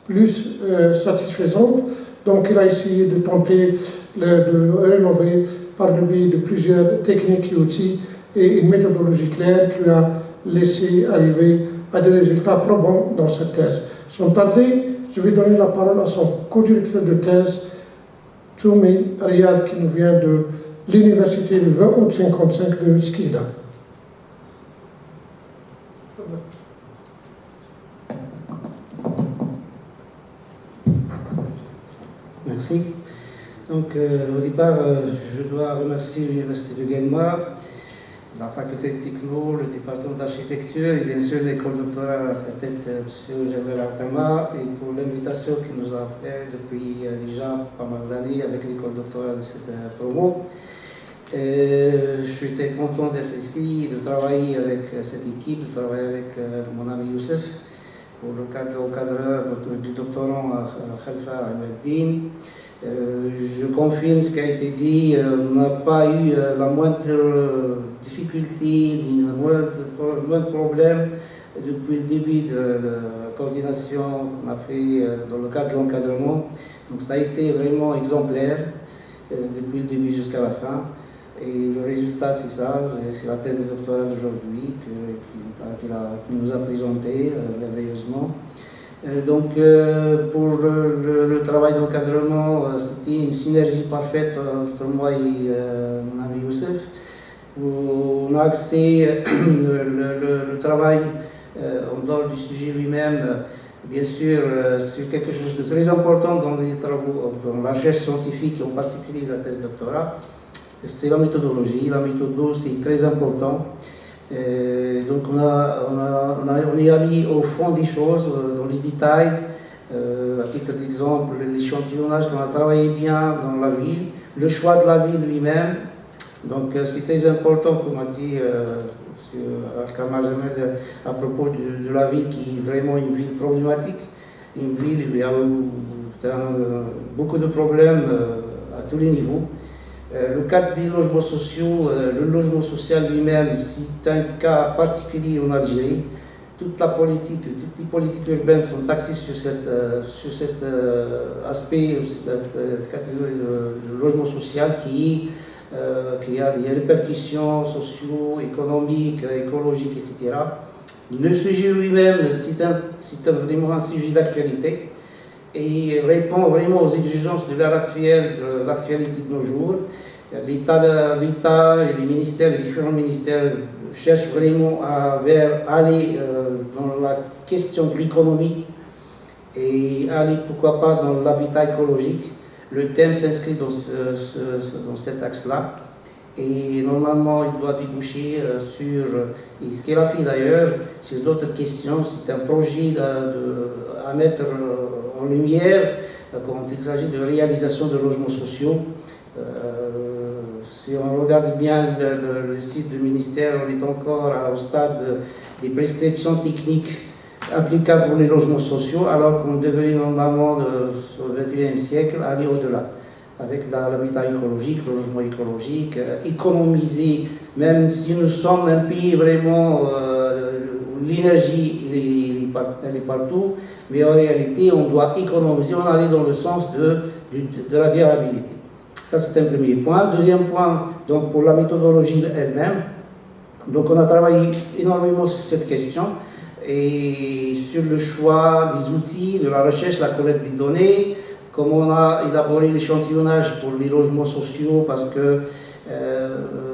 plus satisfaisante. Donc il a essayé de tenter de rénover par le biais de plusieurs techniques et outils et une méthodologie claire qui lui a laissé arriver à des résultats probants dans cette thèse. Sans tarder, je vais donner la parole à son co-directeur de thèse, Toumi Riyad, qui nous vient de l'université du 20 août 55 de Skikda. Merci. Donc, au départ, je dois remercier l'Université de Guelma, la faculté de techno, le département d'architecture et bien sûr l'école doctorale à sa tête, M. Javel Altama, et pour l'invitation qu'il nous a fait depuis déjà pas mal d'années avec l'école doctorale de cette promo. Je suis très content d'être ici, de travailler avec cette équipe, de travailler avec mon ami Youssef pour le cadre du doctorant Khalifa Ahmeddine. Je confirme ce qui a été dit, on n'a pas eu la moindre difficulté, ni le moindre problème depuis le début de la coordination qu'on a fait dans le cadre de l'encadrement. Donc ça a été vraiment exemplaire depuis le début jusqu'à la fin. Et le résultat, c'est ça, c'est la thèse de doctorat d'aujourd'hui qu'il nous a présentée merveilleusement. Donc, pour le travail d'encadrement, c'était une synergie parfaite entre moi et mon ami Youssef. On a axé le travail en dehors du sujet lui-même, bien sûr, sur quelque chose de très important dans les travaux, dans la recherche scientifique et en particulier la thèse de doctorat. C'est la méthodologie. La méthode, c'est très important. Donc on est allé au fond des choses, dans les détails. À titre d'exemple, l'échantillonnage qu'on a travaillé bien dans la ville, le choix de la ville lui-même. Donc c'est très important, comme a dit M. Alkama Jamel, à propos de la ville qui est vraiment une ville problématique, une ville où il y a beaucoup de problèmes à tous les niveaux. Le cadre des logements sociaux, le logement social lui-même, c'est un cas particulier en Algérie. Toutes les politiques urbaines sont axées sur cet aspect, cette catégorie de logement social qui a des répercussions socio-économiques, écologiques, etc. Le sujet lui-même, c'est vraiment un sujet d'actualité et répond vraiment aux exigences de l'ère actuelle, de l'actualité de nos jours. l'État et les ministères, les différents ministères cherchent vraiment à aller dans la question de l'économie et aller, pourquoi pas, dans l'habitat écologique. Le thème s'inscrit dans cet axe-là. Et normalement, il doit déboucher sur, et ce qu'elle a fait d'ailleurs, sur d'autres questions. C'est un projet à mettre en lumière quand il s'agit de réalisation de logements sociaux. Si on regarde bien le site du ministère, on est encore au stade des prescriptions techniques applicables pour les logements sociaux, alors qu'on devrait normalement, au XXIe siècle, aller au-delà, avec l'habitat écologique, le logement écologique, économiser, même si nous sommes un pays vraiment où l'énergie elle est partout, mais en réalité, on doit économiser, on allait dans le sens de la durabilité. Ça, c'est un premier point. Deuxième point, donc, pour la méthodologie elle-même. Donc, on a travaillé énormément sur cette question et sur le choix des outils, de la recherche, la collecte des données, comment on a élaboré l'échantillonnage pour les logements sociaux, parce que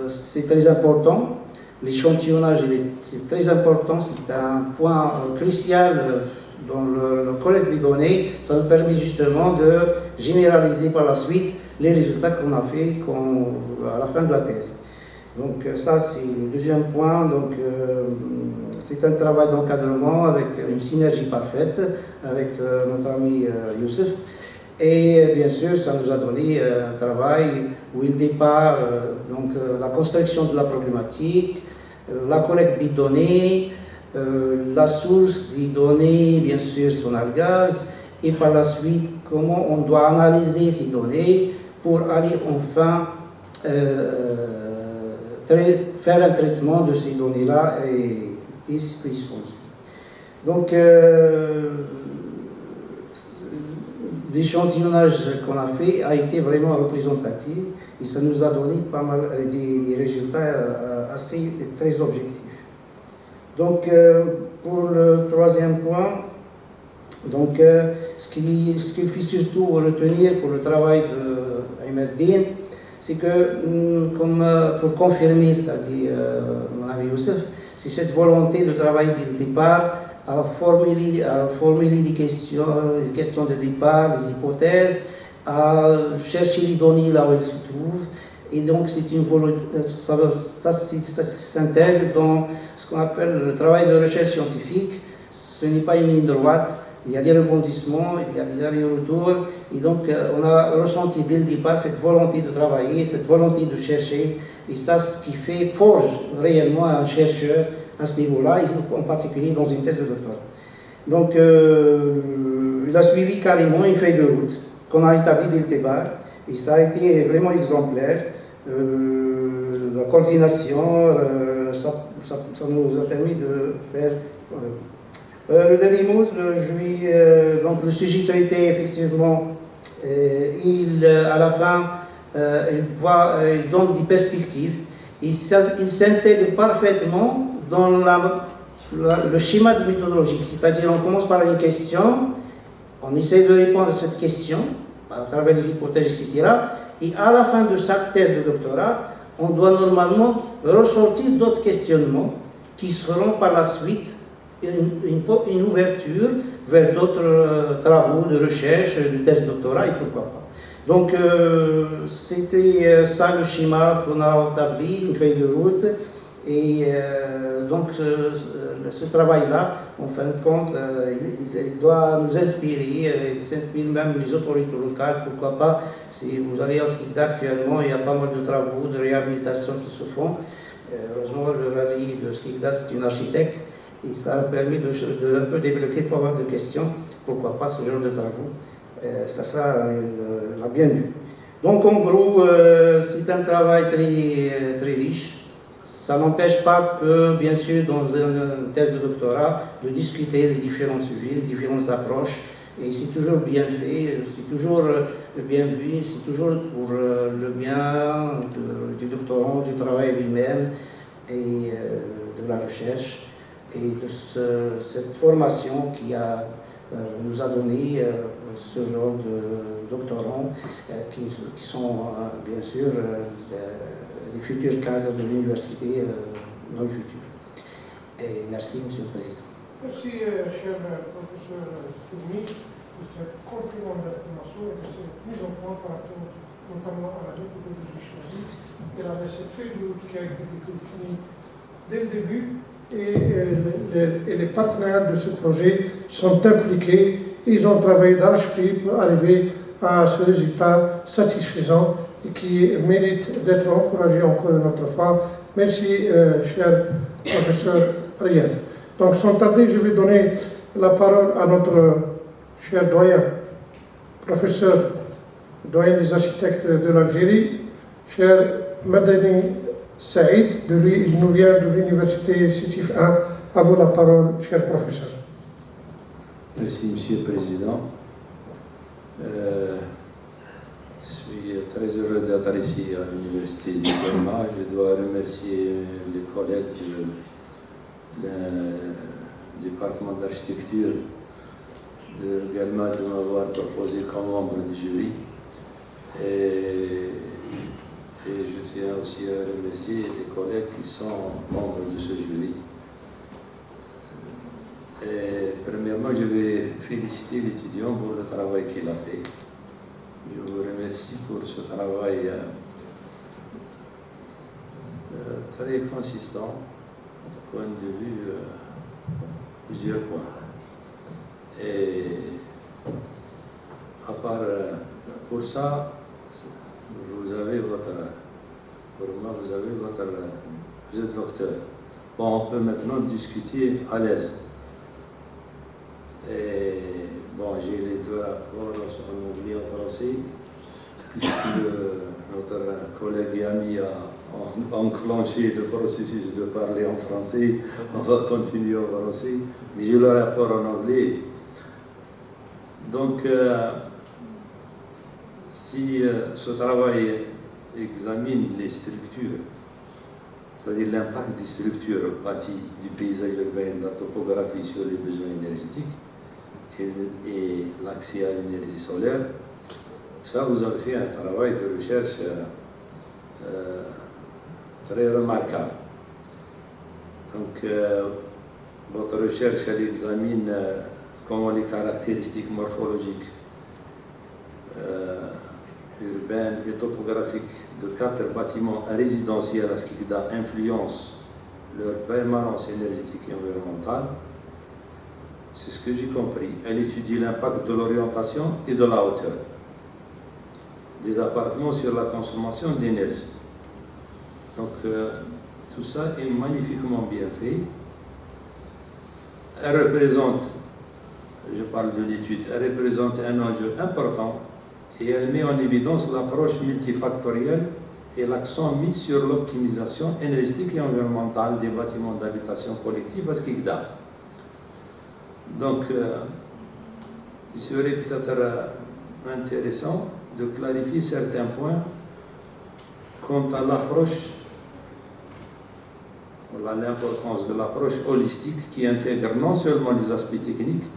c'est très important. L'échantillonnage, c'est très important, c'est un point crucial dans la collecte des données. Ça nous permet justement de généraliser par la suite les résultats qu'on a fait à la fin de la thèse. Donc ça, c'est le deuxième point. Donc, c'est un travail d'encadrement avec une synergie parfaite avec notre ami Youssef. Et bien sûr, ça nous a donné un travail où il départ la construction de la problématique, la collecte des données, la source des données, bien sûr, Sonargaz, et par la suite, comment on doit analyser ces données pour aller enfin faire un traitement de ces données-là et ce qu'ils sont. Donc, l'échantillonnage qu'on a fait a été vraiment représentatif et ça nous a donné pas mal des résultats assez très objectifs. Donc, pour le troisième point, donc, ce qu'il faut surtout retenir pour le travail de Ahmed Din, c'est que, comme pour confirmer ce qu'a dit mon ami Youssef, c'est cette volonté de travailler dès le départ à formuler des questions de départ, des hypothèses, à chercher les données là où elles se trouvent. Et donc, c'est une volonté, ça s'intègre dans ce qu'on appelle le travail de recherche scientifique. Ce n'est pas une ligne droite. Il y a des rebondissements, il y a des allers-retours. Et donc, on a ressenti dès le départ cette volonté de travailler, cette volonté de chercher. Et ça, ce qui forge réellement un chercheur à ce niveau-là, en particulier dans une thèse de doctorat. Donc, il a suivi carrément une feuille de route qu'on a établie dès le départ. Et ça a été vraiment exemplaire. La coordination, ça nous a permis de faire... le dernier mot, donc le sujet traité, effectivement, à la fin, il donne des perspectives. Il s'intègre parfaitement dans le schéma de méthodologie. C'est-à-dire, on commence par une question, on essaie de répondre à cette question, à travers les hypothèses, etc. Et à la fin de chaque thèse de doctorat, on doit normalement ressortir d'autres questionnements qui seront par la suite une ouverture vers d'autres travaux de recherche, de thèse de doctorat et pourquoi pas. Donc, c'était ça le schéma qu'on a établi, une feuille de route. Et donc, ce travail-là, en fin de compte, il doit nous inspirer, il s'inspire même les autorités locales, pourquoi pas. Si vous allez en Skikda actuellement, il y a pas mal de travaux de réhabilitation qui se font. Heureusement, le rallye de Skikda, c'est une architecte, et ça a permis de un peu débloquer pas mal de questions. Pourquoi pas ce genre de travaux? Ça sera la bienvenue. Donc, en gros, c'est un travail très, très riche. Ça n'empêche pas que, bien sûr, dans une thèse de doctorat, de discuter les différents sujets, les différentes approches. Et c'est toujours bien fait, c'est toujours le bienvenu, c'est toujours pour le bien du doctorant, du travail lui-même et de la recherche et de cette formation qui nous a donné ce genre de doctorants qui sont bien sûr les futurs cadres de l'université dans le futur. Et merci, Monsieur le Président. Merci, cher professeur Tourmi, de cette complément d'information et de cette mise en point par rapport notamment à la méthodologie choisie. Elle avait cette feuille de route qui a été définie dès le début et les partenaires de ce projet sont impliqués. Ils ont travaillé d'arrache-pied pour arriver à ce résultat satisfaisant et qui mérite d'être encouragé encore une autre fois. Merci, cher professeur Riel. Donc, sans tarder, je vais donner la parole à notre cher doyen, professeur, doyen des architectes de l'Algérie, cher Madani Saïd, il nous vient de l'université Sétif 1. À vous la parole, cher professeur. Merci, Monsieur le Président. Je suis très heureux d'être ici à l'Université de Guelma. Je dois remercier les collègues du département d'architecture de Guelma de m'avoir proposé comme membre du jury. Et je tiens aussi à remercier les collègues qui sont membres de ce jury. Et premièrement, je vais féliciter l'étudiant pour le travail qu'il a fait. Je vous remercie pour ce travail très consistant, du point de vue plusieurs points. Et à part pour ça, vous avez vous êtes docteur. Bon, on peut maintenant discuter à l'aise. Et bon, j'ai les deux rapports en anglais et en français, puisque notre collègue et ami a enclenché le processus de parler en français. On va continuer en français, mais j'ai le rapport en anglais. Donc, si ce travail examine les structures, c'est-à-dire l'impact des structures bâties du paysage urbain, de la topographie sur les besoins énergétiques et l'accès à l'énergie solaire, ça, vous avez fait un travail de recherche très remarquable. Donc, votre recherche, elle examine comment les caractéristiques morphologiques urbaines et topographiques de 4 bâtiments résidentiels à Skikda influencent leur permanence énergétique et environnementale. C'est ce que j'ai compris. Elle étudie l'impact de l'orientation et de la hauteur des appartements sur la consommation d'énergie. Donc, tout ça est magnifiquement bien fait. Elle représente, je parle de l'étude, elle représente un enjeu important et elle met en évidence l'approche multifactorielle et l'accent mis sur l'optimisation énergétique et environnementale des bâtiments d'habitation collective à Skikda. Donc, il serait peut-être intéressant de clarifier certains points quant à l'approche, à l'importance de l'approche holistique qui intègre non seulement les aspects techniques,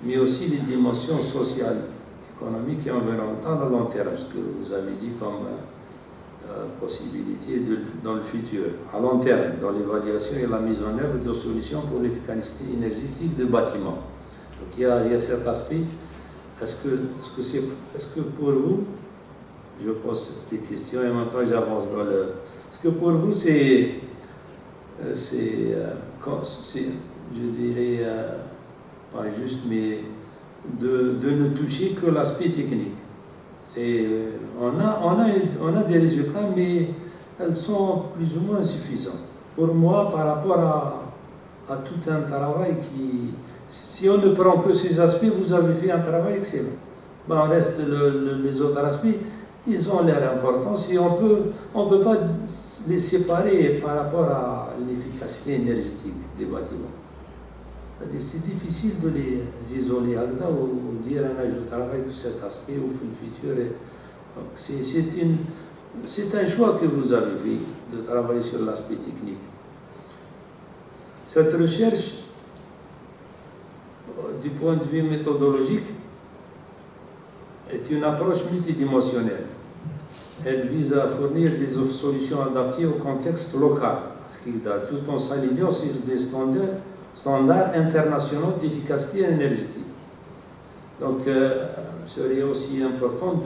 mais aussi les dimensions sociales, économiques et environnementales à long terme, ce que vous avez dit comme possibilité dans le futur, à long terme, dans l'évaluation et la mise en œuvre de solutions pour l'efficacité énergétique des bâtiments. Donc il y a cet aspect. Est-ce que pour vous, je pose des questions et maintenant j'avance dans le... Est-ce que pour vous c'est je dirais, pas juste, mais de ne toucher que l'aspect technique. Et on a des résultats, mais elles sont plus ou moins insuffisants. Pour moi, par rapport à tout un travail qui... Si on ne prend que ces aspects, vous avez fait un travail excellent. Ben, on reste les autres aspects, ils ont leur importance et on peut pas les séparer par rapport à l'efficacité énergétique des bâtiments. C'est-à-dire c'est difficile de les isoler ou dire je travaille sur cet aspect ou le futur. C'est un choix que vous avez fait de travailler sur l'aspect technique. Cette recherche, du point de vue méthodologique, est une approche multidimensionnelle. Elle vise à fournir des solutions adaptées au contexte local, tout en s'alignant sur des standards internationaux d'efficacité énergétique. Donc, il serait aussi important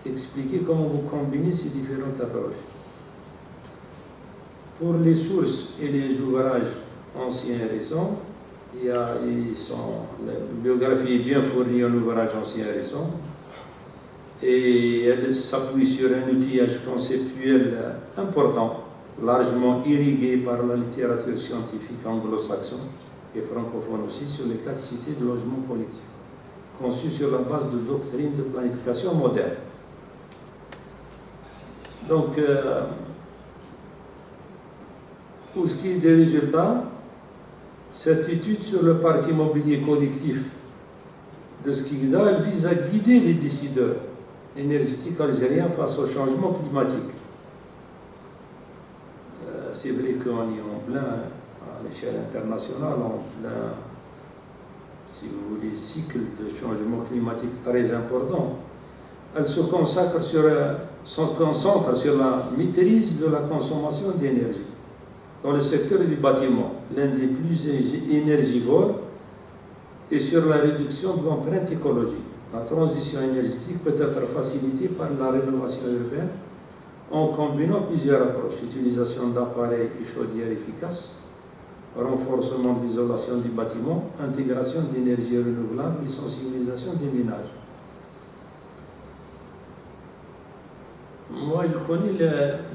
d'expliquer comment vous combinez ces différentes approches. Pour les sources et les ouvrages anciens et récents, la bibliographie est bien fournie en ouvrages anciens et récents, et elle s'appuie sur un outillage conceptuel important, largement irrigué par la littérature scientifique anglo-saxonne et francophone aussi, sur les 4 cités de logement collectif, conçues sur la base de doctrines de planification moderne. Donc, pour ce qui est des résultats, cette étude sur le parc immobilier collectif de Skikda, elle vise à guider les décideurs énergétiques algériens face au changement climatique. C'est vrai qu'on est en plein, à l'échelle internationale, en plein, si vous voulez, cycle de changement climatique très important. Elle se concentre sur la maîtrise de la consommation d'énergie dans le secteur du bâtiment, l'un des plus énergivores, et sur la réduction de l'empreinte écologique. La transition énergétique peut être facilitée par la rénovation urbaine en combinant plusieurs approches: utilisation d'appareils et chaudières efficaces, renforcement de l'isolation du bâtiment, intégration d'énergie renouvelable et sensibilisation des ménages. Moi, je connais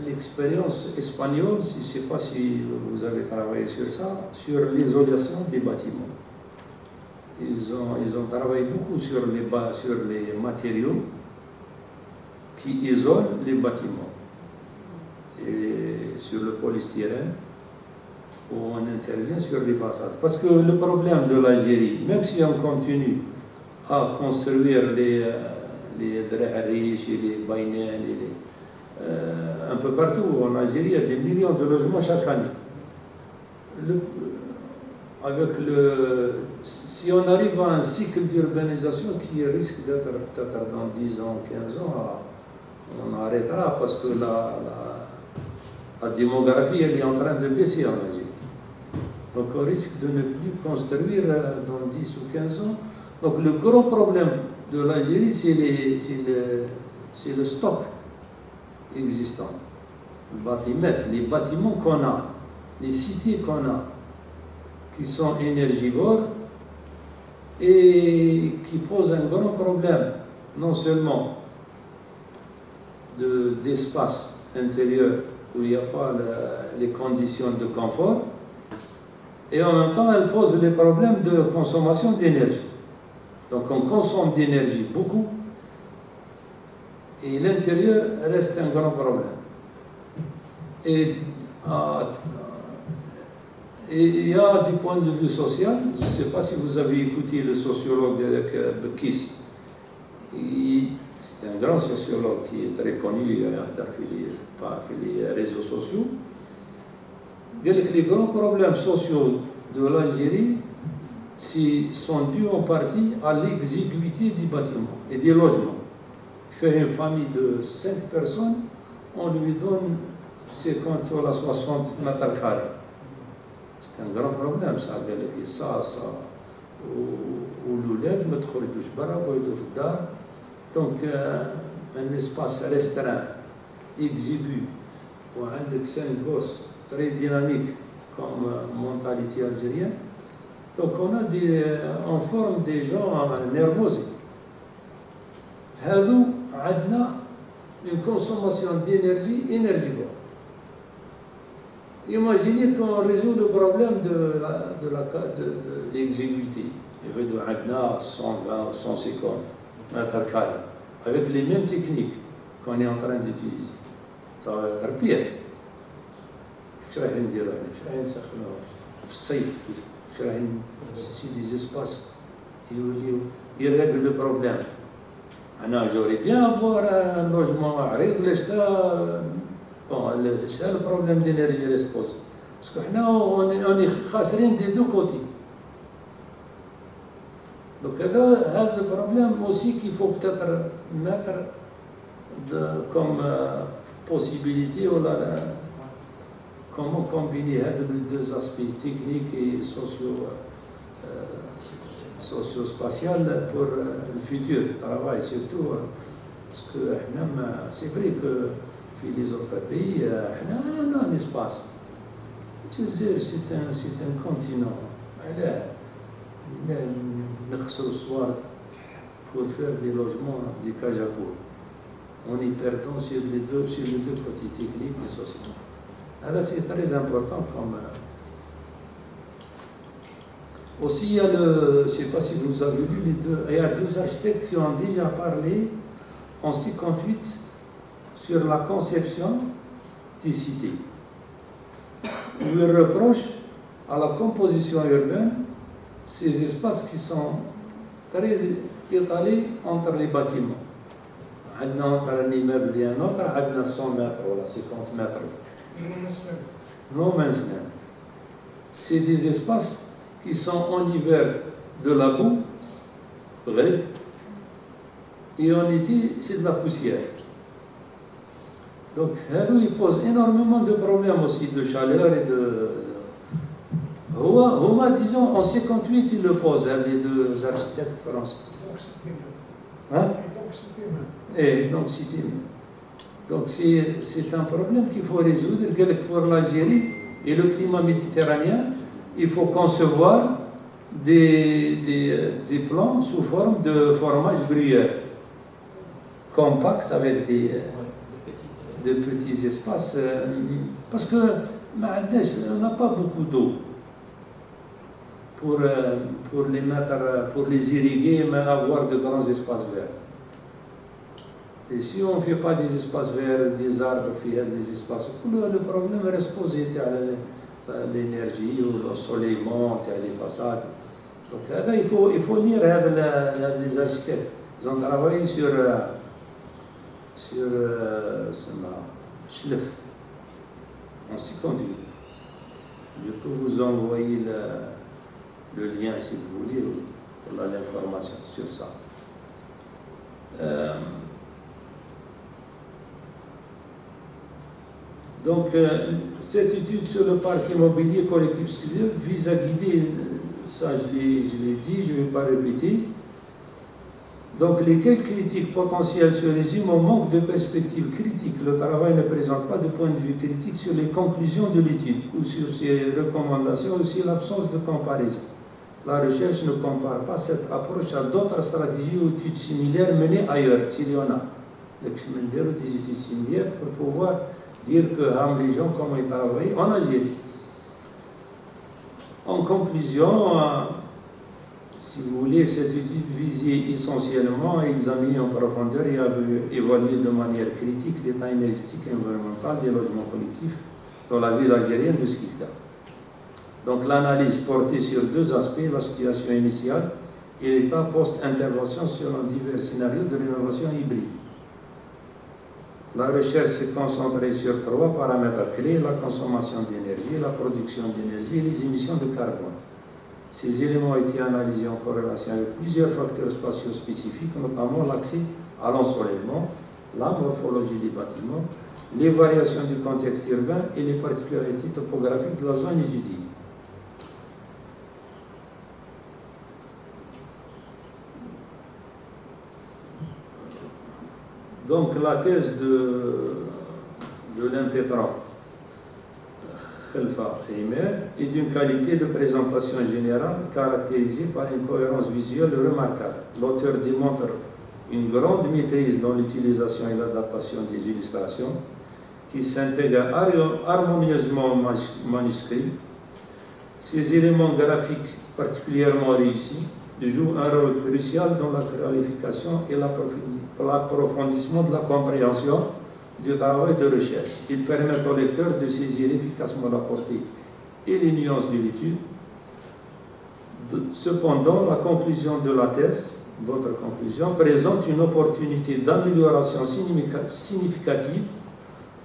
l'expérience espagnole, je ne sais pas si vous avez travaillé sur ça, sur l'isolation des bâtiments. Ils ont travaillé beaucoup sur les matériaux qui isolent les bâtiments. Et sur le polystyrène, où on intervient sur les façades. Parce que le problème de l'Algérie, même si on continue à construire les Draharish et les Baynen, un peu partout en Algérie, il y a des millions de logements chaque année. Si on arrive à un cycle d'urbanisation qui risque d'être peut-être dans 10 ans, 15 ans, on arrêtera parce que la démographie elle est en train de baisser en Algérie. Donc on risque de ne plus construire dans 10 ou 15 ans. Donc le gros problème de l'Algérie, c'est le stock existant. Les bâtiments qu'on a, les cités qu'on a, qui sont énergivores et qui posent un grand problème, non seulement d'espace intérieur où il n'y a pas les conditions de confort, et en même temps elles posent les problèmes de consommation d'énergie. Donc on consomme d'énergie beaucoup et l'intérieur reste un grand problème. Et il y a du point de vue social, je ne sais pas si vous avez écouté le sociologue Bekis, c'est un grand sociologue qui est très connu par les réseaux sociaux. Les grands problèmes sociaux de l'Algérie sont dus en partie à l'exiguïté du bâtiment et des logements. Fait une famille de 5 personnes, on lui donne 50 ou 60 mètres carrés. C'est un grand problème, ça. والولاد ما تخرجوش برا ويقعدوا في الدار. Donc un espace restreint, exigu, où عندك 5 gosses très dynamiques comme mentalité algérienne. Donc on forme des gens nerveux. هذو عندنا une consommation d'énergie énergivore. Imaginez qu'on résout le problème de l'exiguïté. Il y a 120 ou 150 mètres carrés, avec les mêmes techniques qu'on est en train d'utiliser. Ça va être pire. C'est des espaces qui règlent le problème. J'aurais bien avoir un logement à régler. Bon, c'est le problème d'énergie qui se pose. Parce qu'on est khasrin des deux côtés. Donc, il y a le problème aussi qu'il faut peut-être mettre comme possibilité, comment combiner les deux aspects techniques et socio-spatial pour le futur travail, surtout parce que c'est vrai que dans les autres pays, on a un espace. C'est un continent. Pour faire des logements, des cages à poule. On y perdant sur les deux côtés techniques et sociaux. Alors c'est très important comme. Aussi, il y a je ne sais pas si vous avez lu il y a deux architectes qui ont déjà parlé en 58 sur la conception des cités. Ils reprochent à la composition urbaine ces espaces qui sont très étalés entre les bâtiments. Entre un immeuble et un autre, on a 100 mètres ou 50 mètres. No man's land. C'est des espaces qui sont en hiver de la boue, et en été, c'est de la poussière. Donc, ça lui pose énormément de problèmes aussi de chaleur et de. Disons, en 58, il le pose, les deux architectes français. Hein? Et donc, c'est un problème qu'il faut résoudre. Pour l'Algérie et le climat méditerranéen, il faut concevoir des plans sous forme de formage gruyère, compact avec de petits espaces. Parce que on n'a pas beaucoup d'eau pour les irriguer, mais avoir de grands espaces verts. Et si on ne fait pas des espaces verts, des arbres, des espaces, le problème reste posé à l'énergie, ou le soleil monte, à les façades. Donc là, il faut lire les architectes. Ils ont travaillé sur Schlef, en 58. Je peux vous envoyer le lien si vous voulez, pour l'information sur ça. Donc, cette étude sur le parc immobilier collectif exclusif vise à guider, ça je l'ai dit, je ne vais pas répéter. Donc, lesquelles critiques potentielles se résument au manque de perspective critique. Le travail ne présente pas de point de vue critique sur les conclusions de l'étude ou sur ses recommandations ou sur l'absence de comparaison. La recherche ne compare pas cette approche à d'autres stratégies ou études similaires menées ailleurs, s'il y en a. L'expérimentation des études similaires pour pouvoir dire que les gens comment ils travaillent en Algérie. En conclusion, si vous voulez, cette étude visait essentiellement à examiner en profondeur et à évaluer de manière critique l'état énergétique et environnemental des logements collectifs dans la ville algérienne de Skikda. Donc l'analyse portait sur deux aspects, la situation initiale et l'état post-intervention selon divers scénarios de rénovation hybride. La recherche s'est concentrée sur trois paramètres clés, la consommation d'énergie, la production d'énergie et les émissions de carbone. Ces éléments ont été analysés en corrélation avec plusieurs facteurs spatiaux spécifiques, notamment l'accès à l'ensoleillement, la morphologie des bâtiments, les variations du contexte urbain et les particularités topographiques de la zone étudiée. Donc la thèse de l'impétrant Khelfa Ahmed est d'une qualité de présentation générale caractérisée par une cohérence visuelle remarquable. L'auteur démontre une grande maîtrise dans l'utilisation et l'adaptation des illustrations qui s'intègrent harmonieusement au manuscrit. Ces éléments graphiques particulièrement réussis jouent un rôle crucial dans la clarification et l'approfondissement de la compréhension du travail de recherche. Ils permettent au lecteur de saisir efficacement la portée et les nuances de l'étude. Cependant, la conclusion de la thèse, votre conclusion, présente une opportunité d'amélioration significative.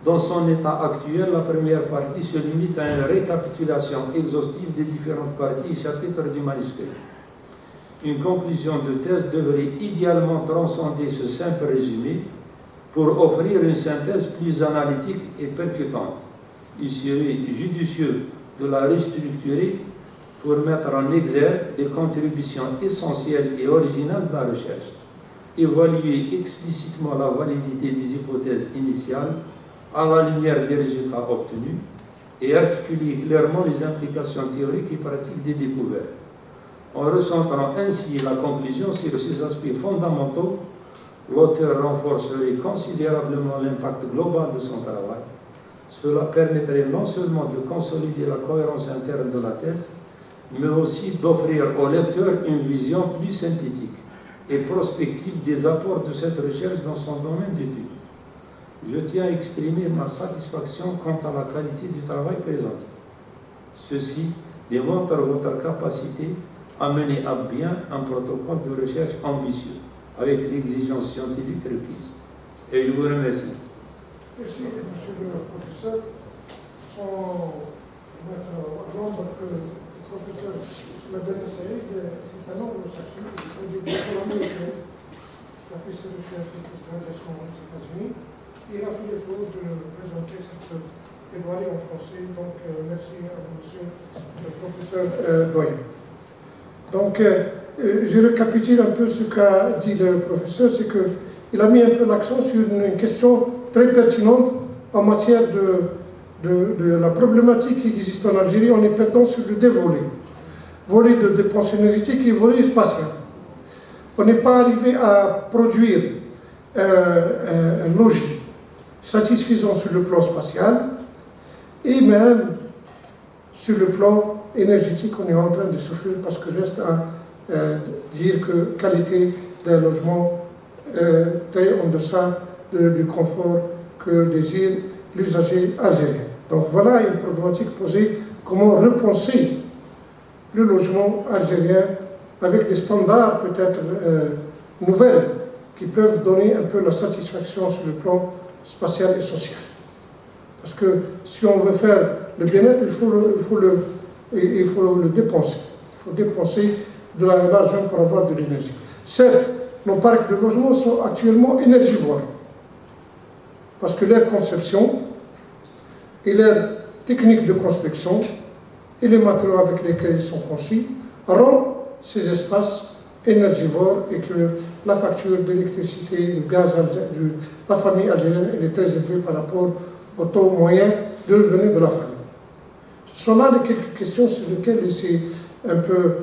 Dans son état actuel, la première partie se limite à une récapitulation exhaustive des différentes parties et chapitres du manuscrit. une conclusion de thèse devrait idéalement transcender ce simple résumé pour offrir une synthèse plus analytique et percutante. Il serait judicieux de la restructurer pour mettre en exergue les contributions essentielles et originales de la recherche, évaluer explicitement la validité des hypothèses initiales à la lumière des résultats obtenus et articuler clairement les implications théoriques et pratiques des découvertes. En recentrant ainsi la conclusion sur ces aspects fondamentaux, l'auteur renforcerait considérablement l'impact global de son travail. Cela permettrait non seulement de consolider la cohérence interne de la thèse, mais aussi d'offrir au lecteur une vision plus synthétique et prospective des apports de cette recherche dans son domaine d'étude. Je tiens à exprimer ma satisfaction quant à la qualité du travail présenté. Ceci démontre votre capacité à mener à bien un protocole de recherche ambitieux, avec l'exigence scientifique requise. Et je vous remercie. Merci, monsieur le professeur. Sans mettre à l'ombre que le professeur Madame Saïd, c'est un anglo-saxon, il est américain. Il a fait ses recherches en industrialisation aux États-Unis. Il a fait l'effort de présenter cette plaidoirie en français. Donc, merci à vous, monsieur le professeur Doyen. Donc, je récapitule un peu ce qu'a dit le professeur, c'est qu'il a mis un peu l'accent sur une question très pertinente en matière de la problématique qui existe en Algérie. On est perdant sur les deux volets. Volet de dépenses énergétiques et volet spatial. On n'est pas arrivé à produire un logis satisfaisant sur le plan spatial et même sur le plan énergétique, on est en train de souffrir parce que reste à dire que qualité d'un logement très en deçà du confort que désire l'usager algérien. Donc voilà une problématique posée, comment repenser le logement algérien avec des standards peut-être nouvelles qui peuvent donner un peu la satisfaction sur le plan spatial et social. Parce que si on veut faire le bien-être, il faut le dépenser. Il faut dépenser de l'argent pour avoir de l'énergie. Certes, nos parcs de logement sont actuellement énergivores. Parce que leur conception et leur technique de construction et les matériaux avec lesquels ils sont conçus rendent ces espaces énergivores et que la facture d'électricité, du gaz de la famille algérienne est très élevée par rapport au taux moyen de revenus de la famille. Ce sont là les quelques questions sur lesquelles il s'est un peu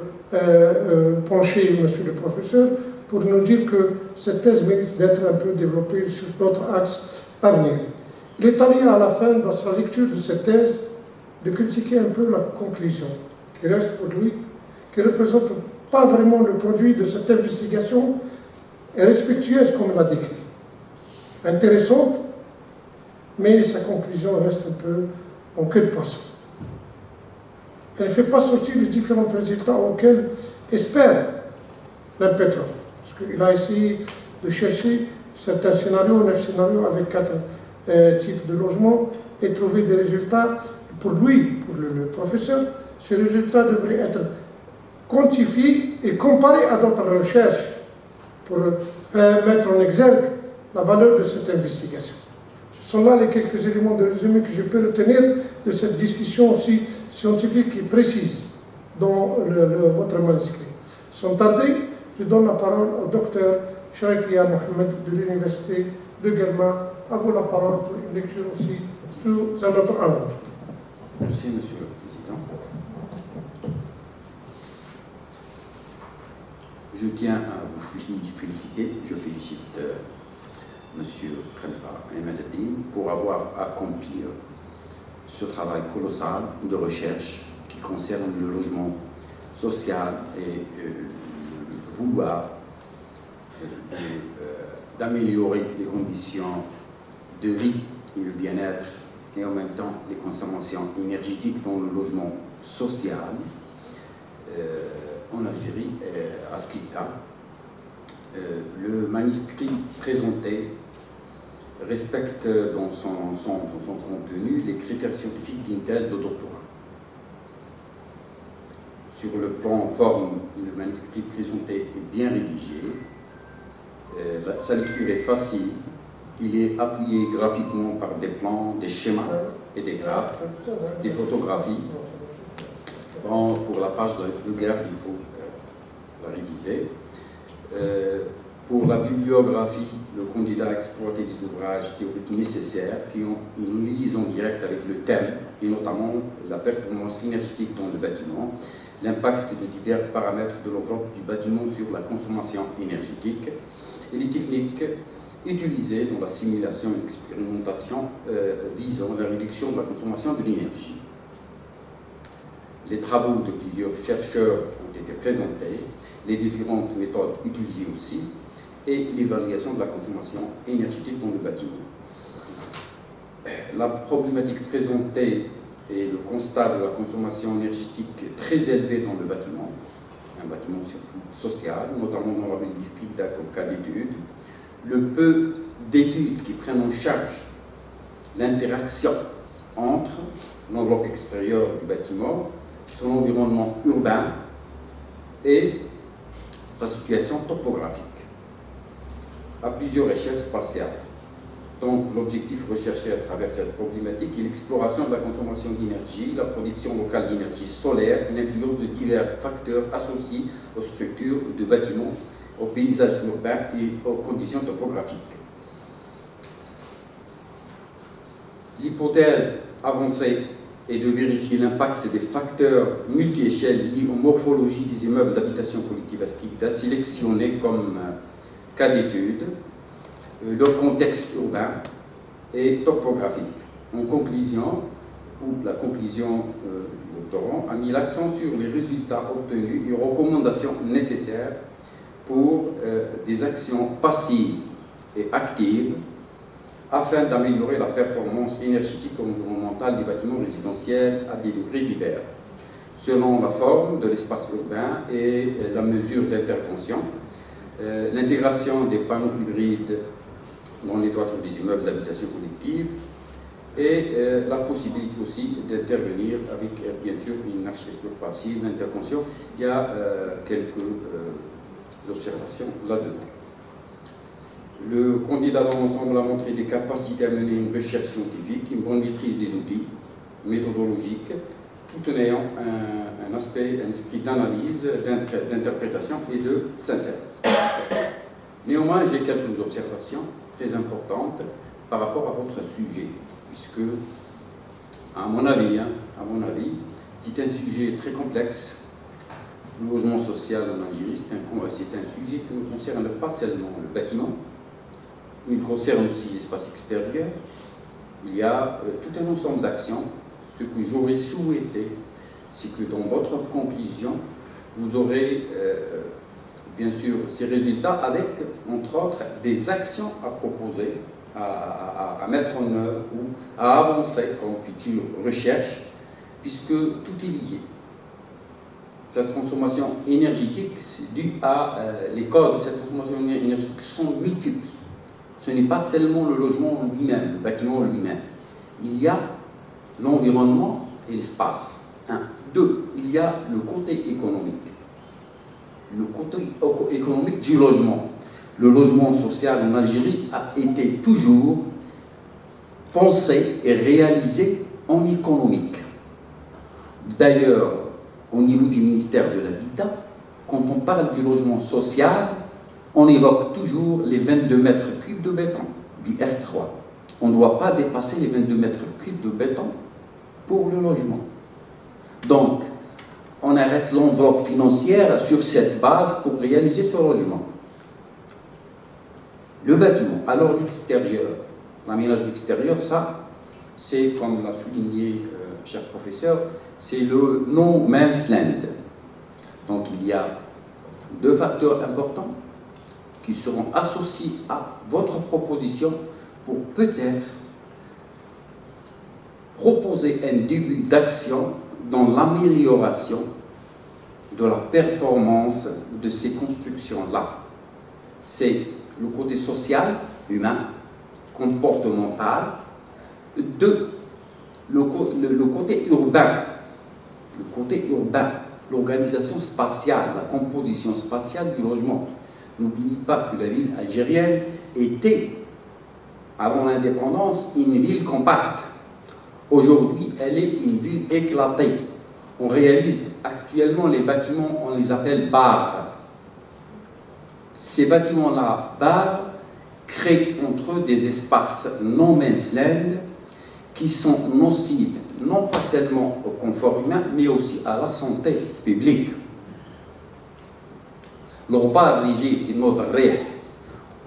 penché, monsieur le professeur, pour nous dire que cette thèse mérite d'être un peu développée sur d'autres axes à venir. Il est allé à la fin, dans sa lecture de cette thèse, de critiquer un peu la conclusion, qui reste pour lui, qui ne représente pas vraiment le produit de cette investigation, et respectueuse comme l'a décrit. Intéressante, mais sa conclusion reste un peu en queue de poisson. Elle ne fait pas sortir les différents résultats auxquels espère l'impétrole. Parce qu'il a essayé de chercher certains scénarios, 9 scénarios avec 4 types de logements et trouver des résultats. Pour lui, pour le professeur, ces résultats devraient être quantifiés et comparés à d'autres recherches pour mettre en exergue la valeur de cette investigation. Ce sont là les quelques éléments de résumé que je peux retenir de cette discussion aussi scientifique et précise dans votre manuscrit. Sans tarder, je donne la parole au docteur Sharikia Mohamed de l'Université de Guelma. À vous la parole pour une lecture aussi sous un autre angle. Merci, Monsieur le Président. Je tiens à vous féliciter. Je félicite Monsieur Khalfa Ahmededdine pour avoir accompli ce travail colossal de recherche qui concerne le logement social et vouloir d'améliorer les conditions de vie et le bien-être et en même temps les consommations énergétiques dans le logement social en Algérie, à Skikda. Le manuscrit présenté respecte dans son contenu les critères scientifiques d'une thèse de doctorat. Sur le plan forme, le manuscrit présenté est bien rédigé. Sa lecture est facile. Il est appuyé graphiquement par des plans, des schémas et des graphes, des photographies. Bon, pour la page de garde, il faut la réviser. Pour la bibliographie, le candidat a exploité des ouvrages théoriques nécessaires qui ont une liaison directe avec le thème, et notamment la performance énergétique dans le bâtiment, l'impact de divers paramètres de l'enveloppe du bâtiment sur la consommation énergétique et les techniques utilisées dans la simulation et l'expérimentation visant la réduction de la consommation de l'énergie. Les travaux de plusieurs chercheurs ont été présentés, les différentes méthodes utilisées aussi, et l'évaluation de la consommation énergétique dans le bâtiment. La problématique présentée est le constat de la consommation énergétique très élevée dans le bâtiment, un bâtiment surtout social, notamment dans la ville district comme cas d'étude, le peu d'études qui prennent en charge l'interaction entre l'enveloppe extérieure du bâtiment, son environnement urbain et sa situation topographique à plusieurs échelles spatiales. Donc l'objectif recherché à travers cette problématique est l'exploration de la consommation d'énergie, la production locale d'énergie solaire, l'influence de divers facteurs associés aux structures de bâtiments, au paysage urbain et aux conditions topographiques. L'hypothèse avancée est de vérifier l'impact des facteurs multi-échelles liés aux morphologies des immeubles d'habitation collective Askibda sélectionnés comme cas d'étude, leur contexte urbain et topographique. En conclusion, la conclusion du doctorant a mis l'accent sur les résultats obtenus et recommandations nécessaires pour des actions passives et actives afin d'améliorer la performance énergétique et environnementale des bâtiments résidentiels à des degrés divers, selon la forme de l'espace urbain et la mesure d'intervention. L'intégration des panneaux hybrides dans les toitures des immeubles d'habitation collective et la possibilité aussi d'intervenir avec, bien sûr, une architecture passive d'intervention. Il y a quelques observations là-dedans. Le candidat dans l'ensemble a montré des capacités à mener une recherche scientifique, une bonne maîtrise des outils méthodologiques, tout en ayant un esprit d'analyse, d'interprétation et de synthèse. Néanmoins, j'ai quelques observations très importantes par rapport à votre sujet, puisque, à mon avis, c'est un sujet très complexe. Le logement social en Algérie, c'est un sujet qui ne concerne pas seulement le bâtiment, il concerne aussi l'espace extérieur. Il y a tout un ensemble d'actions. Ce que j'aurais souhaité, c'est que dans votre conclusion, vous aurez bien sûr ces résultats avec, entre autres, des actions à proposer, à mettre en œuvre ou à avancer comme future recherche, puisque tout est lié. Cette consommation énergétique, c'est dû à les causes de cette consommation énergétique sont multiples. Ce n'est pas seulement le logement lui-même, le bâtiment lui-même. Il y a l'environnement et l'espace. 1. 2. Il y a le côté économique. Le côté économique du logement. Le logement social en Algérie a été toujours pensé et réalisé en économique. D'ailleurs, au niveau du ministère de l'Habitat, quand on parle du logement social, on évoque toujours les 22 mètres cubes de béton du F3. On ne doit pas dépasser les 22 mètres cubes de béton pour le logement. Donc, on arrête l'enveloppe financière sur cette base pour réaliser ce logement. Le bâtiment, alors l'extérieur, l'aménagement extérieur, ça, c'est, comme l'a souligné cher professeur, c'est le no man's land. Donc, il y a deux facteurs importants qui seront associés à votre proposition pour peut-être proposer un début d'action dans l'amélioration de la performance de ces constructions-là. C'est le côté social, humain, comportemental, le côté urbain. Le côté urbain, l'organisation spatiale, la composition spatiale du logement. N'oubliez pas que la ville algérienne était, avant l'indépendance, une ville compacte. Aujourd'hui, elle est une ville éclatée. On réalise actuellement les bâtiments, on les appelle bars. Ces bâtiments-là, bars, créent entre eux des espaces no man's land qui sont nocifs, non pas seulement au confort humain, mais aussi à la santé publique. الغبار اللي يجي كينوض الريح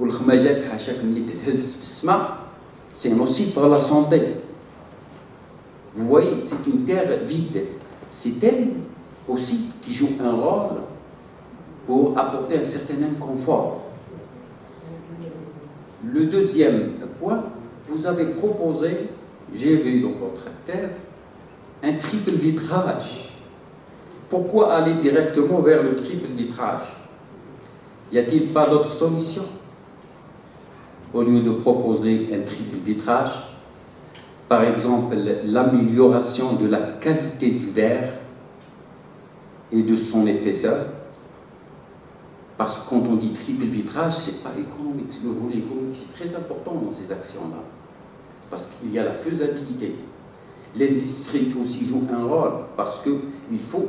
والخماجات حاشاك اللي تتهز في السماء c'est nocif pour la santé. Vous voyez, c'est une terre vide. C'est elle aussi qui joue un rôle pour apporter un certain inconfort. Le deuxième point, vous avez proposé, j'ai vu dans votre thèse, un triple vitrage. Pourquoi aller directement vers le triple vitrage? Y a-t-il pas d'autre solution? Au lieu de proposer un triple vitrage, par exemple l'amélioration de la qualité du verre et de son épaisseur, parce que quand on dit triple vitrage, c'est pas économique, le volet économique c'est très important dans ces actions-là, parce qu'il y a la faisabilité. L'industrie aussi joue un rôle, parce qu'il faut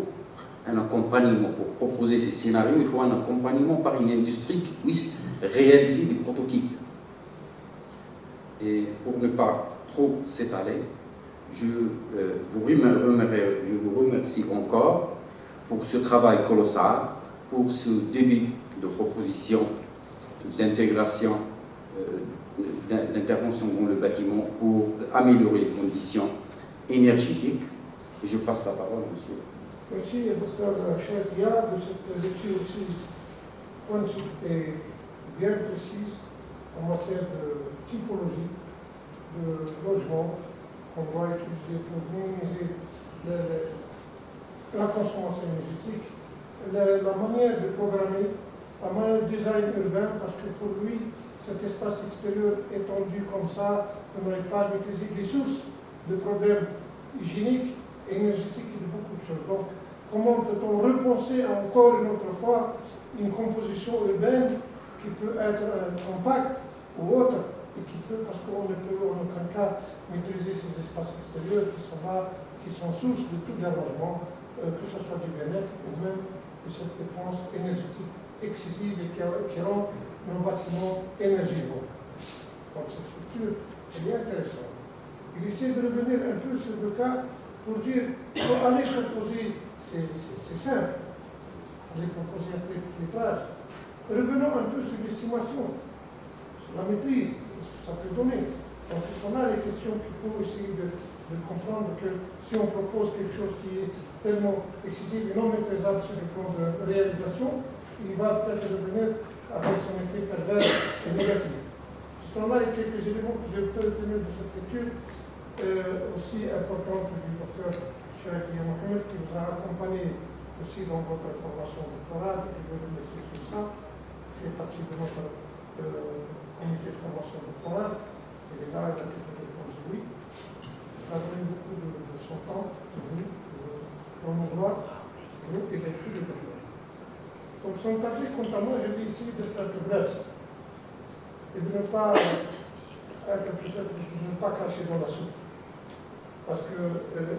un accompagnement. Pour proposer ces scénarios, il faut un accompagnement par une industrie qui puisse réaliser des prototypes. Et pour ne pas trop s'étaler, je vous remercie encore pour ce travail colossal, pour ce début de proposition d'intégration, d'intervention dans le bâtiment pour améliorer les conditions énergétiques. Et je passe la parole, monsieur. Merci, docteur Chadia, de cette lecture aussi pointue et bien précise en matière de typologie de logement qu'on doit utiliser pour minimiser la consommation énergétique, la manière de programmer, la manière de design urbain, parce que pour lui, cet espace extérieur étendu comme ça ne n'arrive pas à maîtriser les sources de problèmes hygiéniques, énergétiques et de beaucoup de choses. Donc, comment peut-on repenser encore une autre fois une composition urbaine qui peut être compacte ou autre, et qui peut, parce qu'on ne peut en aucun cas maîtriser ces espaces extérieurs qui sont là, qui sont source de tout dérangement, que ce soit du bien-être ou même de cette dépense énergétique excessive et qui rend nos bâtiments énergivores. Donc cette structure est intéressante. Il essaie de revenir un peu sur le cas pour dire, pour aller proposer, c'est simple, aller proposer un triplage. Revenons un peu sur l'estimation, sur la maîtrise, ce que ça peut donner. Donc ce sont là les questions qu'il faut essayer de comprendre, que si on propose quelque chose qui est tellement excessif et non maîtrisable sur le plan de réalisation, il va peut-être revenir avec son effet pervers et négatif. Ce sont là les quelques éléments que je peux retenir de cette lecture aussi importante du docteur Chadia Mohamed, qui nous a accompagnés aussi dans votre formation doctorale, et je vous remercie sur ça. Il fait partie de notre comité de formation doctorale. Il est là, il a quelques réponses, oui. Il a donné beaucoup de son temps, pour nos droits, et il a écrit des documents. Donc, sans tarder, quant à moi, je vais essayer d'être un peu bref et de ne pas être peut-être, de ne pas cacher dans la soupe. Parce que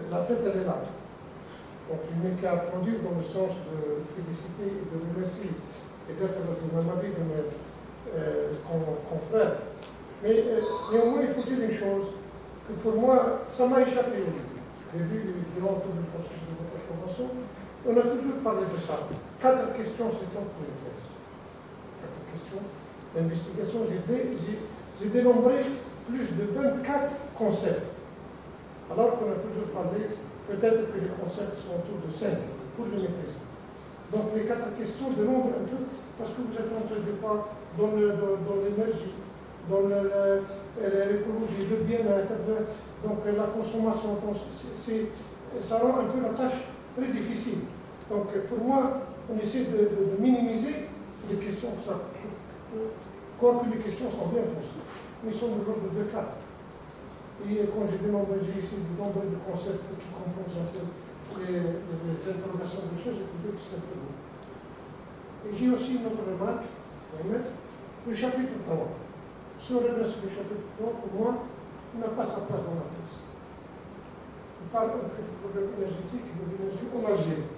la fête, elle est là. Donc, il n'est qu'à produire dans le sens de féliciter et de remercier et d'être de même avis de mes confrères. Mais néanmoins, il faut dire une chose, que pour moi, ça m'a échappé au début. J'ai vu durant tout le processus de votre formation, on a toujours parlé de ça. 4 questions, c'est donc pour une thèse. 4 questions d'investigation. J'ai dénombré plus de 24 concepts. Alors qu'on a toujours parlé, peut-être que les concepts sont autour de 5 pour les maîtriser. Donc les 4 questions dénombrent un peu, parce que vous êtes entré, je crois, dans l'énergie, dans l'écologie, le bien-être, donc la consommation. Donc, ça rend un peu la tâche très difficile. Donc pour moi, on essaie de minimiser les questions, quoique les questions sont bien posées. Mais ils sont de l'ordre de 4. Et quand j'ai dénombré, j'ai essayé de nombre de concepts qui composent un peu les interrogations de choses, j'ai trouvé que c'était très bon. Et j'ai aussi une autre remarque à mettre. Le chapitre 3. Si on redresse le chapitre 3, pour moi, il n'a pas sa place dans la presse. Il parle un peu du problème énergétique de l'énergie en Algérie.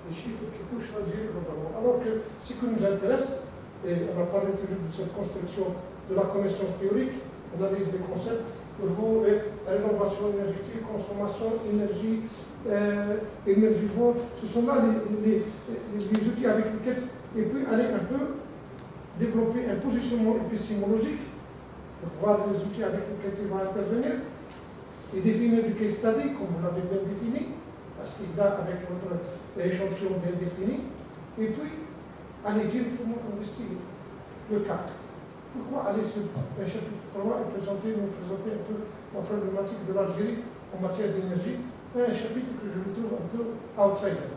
Les chiffres qui touchent l'Algérie globalement. Alors que ce qui nous intéresse, et on a parlé toujours de cette construction de la connaissance théorique, analyse des concepts, pour vous, la rénovation énergétique, consommation, énergie, énergivore, ce sont là les outils avec lesquels il peut aller un peu développer un positionnement épistémologique pour voir les outils avec lesquels il va intervenir et définir le case study, comme vous l'avez bien défini, parce qu'il a avec votre échantillon bien défini, et puis aller directement investiguer le cas. Pourquoi aller sur un chapitre 3 et nous présenter un peu la problématique de l'Algérie en matière d'énergie, un chapitre que je trouve un peu outsider.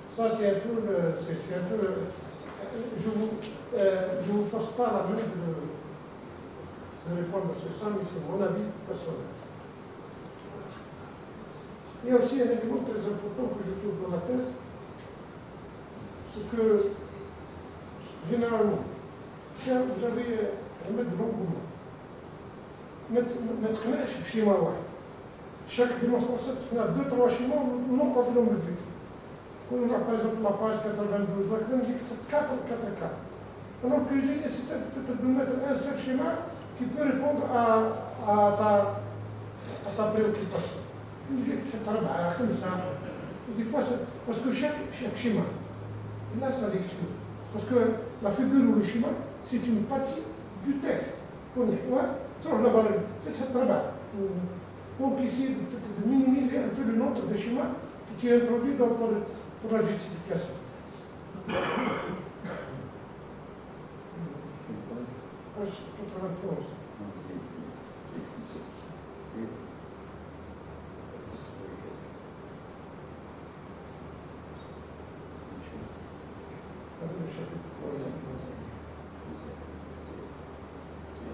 Ça, c'est un peu, je vous force pas la main de répondre à ça, mais c'est mon avis personnel. Il y a aussi un élément très important que je trouve dans la thèse, c'est que, généralement, quand vous avez un mètre de l'engouement, mettre un schéma, chaque démonstration, il y a 2-3 schémas, non pas le but. Quand on voit par exemple la page 92, vous avez 4. Alors qu'il est nécessaire peut-être de mettre un seul schéma qui peut répondre à ta préoccupation. Des fois, parce que chaque schéma, il a sa lecture. Parce que la figure ou le schéma, c'est une partie du texte. Donc ici, peut-être de minimiser un peu le nombre de schémas qui est introduit pour la justification. Page 91.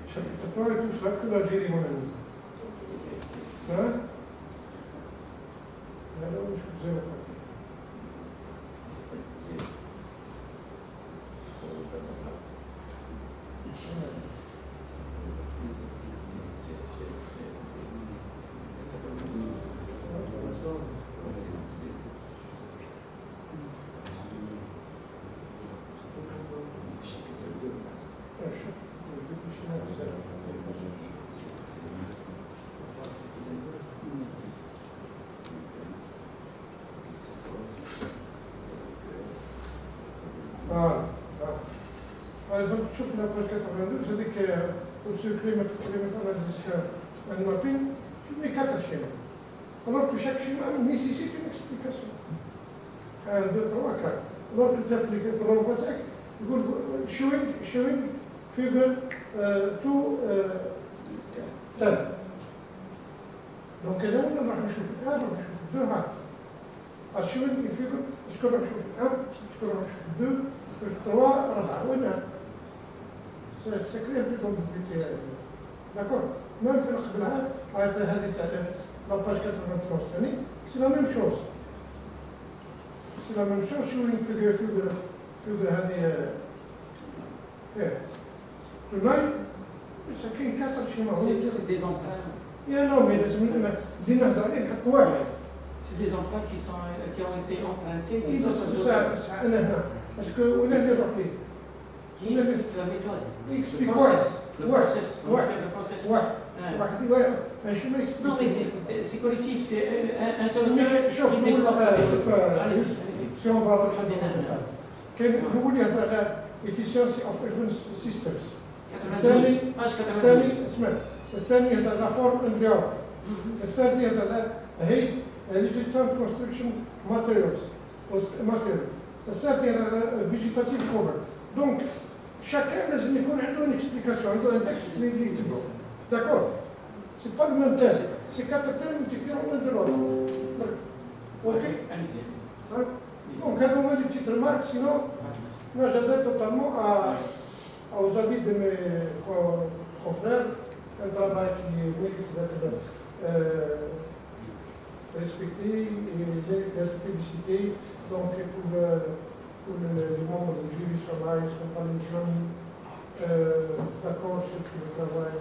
Chapitre 3 et tout cela que l'Algérie, mon ami. Hein? Alors, je vous ai raconté. Par exemple, شوف la page 82, c'est-à-dire que ce climat and mapping, il met 4 schémas. Alors que chaque schéma nécessite une explication. 1, 2, 3, 4. Alors que tu appliques في الرنفة تاعك يقول showing figure 2 10. Donc هذا وين راح نشوف 1 راح نشوف 2 هات. showing figure شكون راح نشوف 1 شكون راح نشوف 2 3 4 وين c'est créé un peu d'ambiguïté. D'accord? Même في القبلات هذه تاع la page 83 c'est la même chose. C'est la même chose showing figure هذه تمام ça كاين 4 schémas. C'est des emprunts. Non mais لازم نهضر عليه خط واحد. C'est des emprunts qui ont été empruntés. إيه بس أنا هنا parce que on a déjà rappelé. Qui explique la méthode? Il explique le quoi? process. Le Ouais. process. Ouais. Le process. Ouais. Un schéma explique. Non, mais c'est collectif, c'est un seul auteur شوف qui développe. si on va كان نقول يهضر على efficiency of urban systems. الثاني اسمع الثاني يهضر على form and layout. الثالث يهضر على height resistant construction materials. الثالث يهضر على vegetative cover. Donc chacun لازم يكون عنده une explication, عنده un texte اللي يتبعه. D'accord? C'est pas le même thème. C'est 4 thèmes différents l'un de l'autre. Ok? Hein? Donc, à moment une petite remarque, sinon, moi j'adhère totalement aux avis de mes confrères, un travail qui mérite d'être respecté et être félicité. Donc pour les membres du jury, ça va, ils sont pas les gens d'accord sur que le travail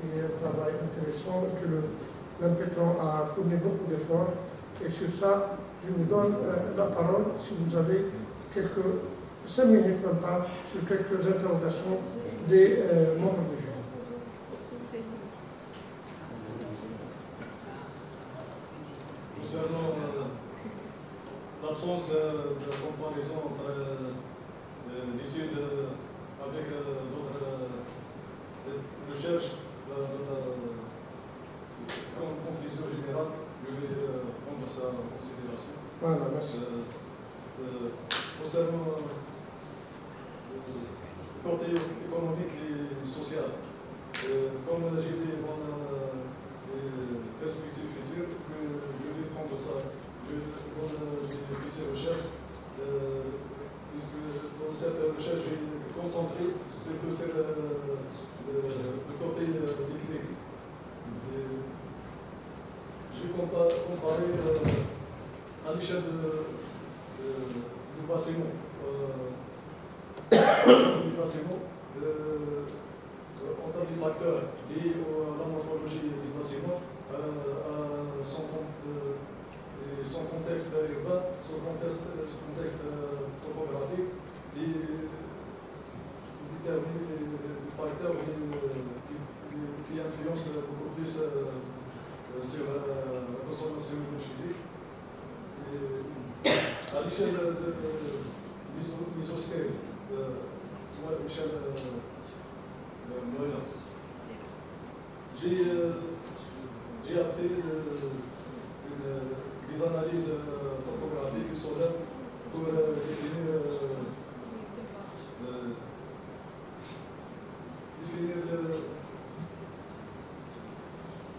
est un travail intéressant, que l'Impétron a fourni beaucoup d'efforts. Et sur ça, je vous donne la parole si vous avez quelques 5 minutes même pas sur quelques interrogations des membres du jury. Concernant l'absence de comparaison entre l'étude avec d'autres recherches, comme conclusion générale, je vais prendre ça en considération. Voilà, merci. Concernant le côté économique et social, comme j'ai dit mon perspective future, que je vais prendre ça, je donne des petites recherches, puisque dans cette recherche, j'ai concentré surtout sur le côté technique. J'ai comparé à l'échelle du bâtiment, en termes de facteurs liés à la morphologie du bâtiment, à son contexte urbain, son contexte topographique, et détermine les facteurs qui influencent beaucoup plus sur la consommation énergétique. À l'échelle de l'isosphère, à l'échelle moyenne, j'ai appris des analyses topographiques et solaires pour définir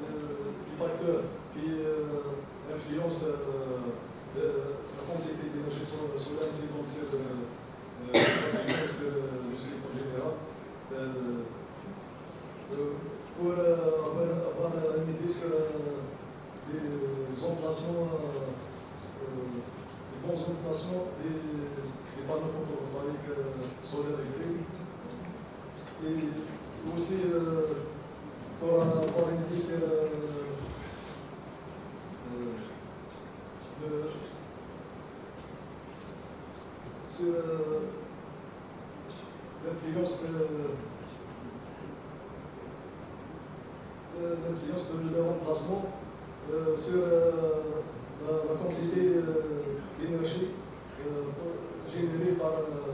les facteurs qui influencent la quantité d'énergie solaire incidente sur le cycle général. Pour avoir une idée sur les emplacements, les bons emplacements des panneaux photovoltaïques solaires électriques. Et aussi pour avoir une idée sur l'influence de leur emplacement sur la quantité d'énergie générée par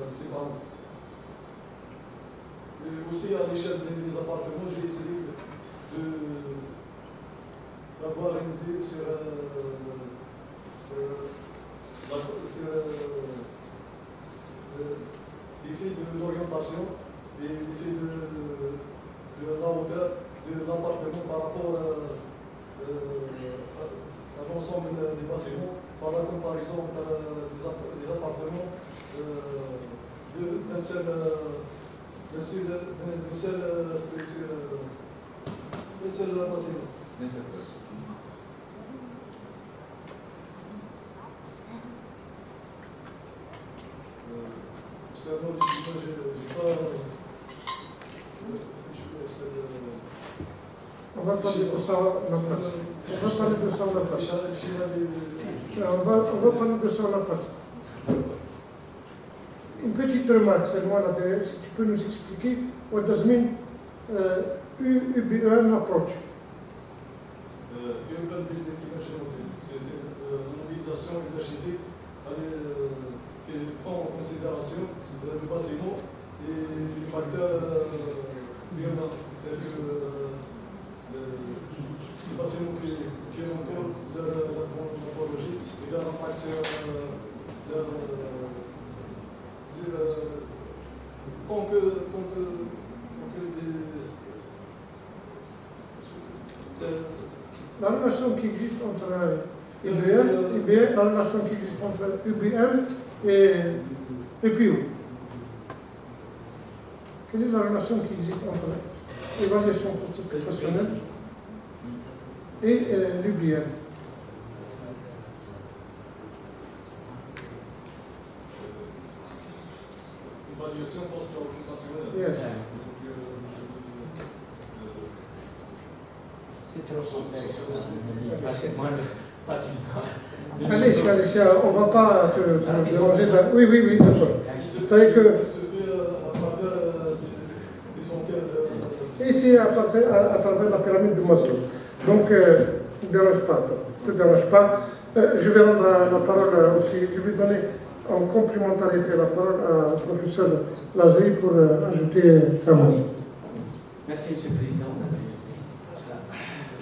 ces panneaux. Et aussi à l'échelle des appartements, j'ai essayé d'avoir une idée sur l'effet de l'orientation et l'effet de la hauteur de l'appartement par rapport à l'ensemble des bâtiments, par la comparaison entre les appartements d'un seul bâtiment. Concernant les chiffres, j'ai pas. On va parler de ça à la place. On va parler de ça à la place. On va parler de ça à la place. Une petite remarque seulement là derrière, si tu peux nous expliquer what does mean UBM approach. Urban Building Energy Model, c'est une mobilisation énergétique qui prend en considération le bâtiment et les facteurs urbains, c'est-à-dire le bâtiment qui entoure la morphologie et leur impact sur tant que la relation qui existe entre UBM, la relation qui existe entre UBM et PIO. Quelle est la relation qui existe entre évaluation professionnelle et l'UBM. Évaluation post-occupationnelle. Yes. C'est trop complexe. Passez-moi le. Allez, on ne va pas te déranger. Oui, oui, oui, d'accord. Vous savez que Se fait à travers des enquêtes. ici, à travers la pyramide de Maslow. Donc, ne dérange pas, ne te dérange pas. Je vais rendre la parole aussi, je vais donner en complémentarité la parole à professeur Lazari pour ajouter un mot. Merci, Monsieur le Président.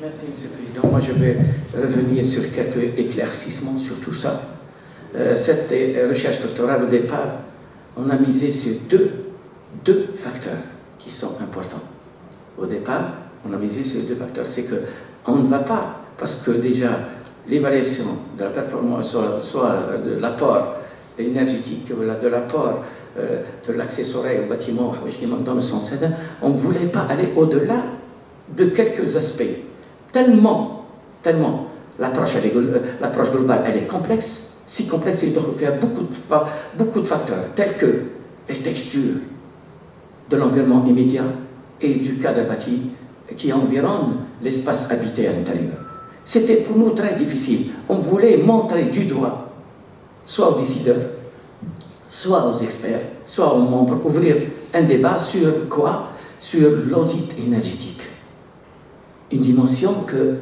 Merci, Monsieur le Président. Moi, je vais revenir sur quelques éclaircissements sur tout ça. Cette recherche doctorale, au départ, on a misé sur deux facteurs qui sont importants. Au départ, on a misé sur deux facteurs. C'est qu'on ne va pas, parce que déjà, l'évaluation de la performance, soit de l'apport énergétique, de l'apport de l'accessoire au bâtiment, dans le sens aidant, on ne voulait pas aller au-delà de quelques aspects. Tellement l'approche globale, elle est complexe, si complexe qu'il doit faire beaucoup de facteurs, tels que les textures de l'environnement immédiat et du cadre bâti qui environne l'espace habité à l'intérieur. C'était pour nous très difficile. On voulait montrer du doigt, soit aux décideurs, soit aux experts, soit aux membres, ouvrir un débat sur quoi? Sur l'audit énergétique. Une dimension que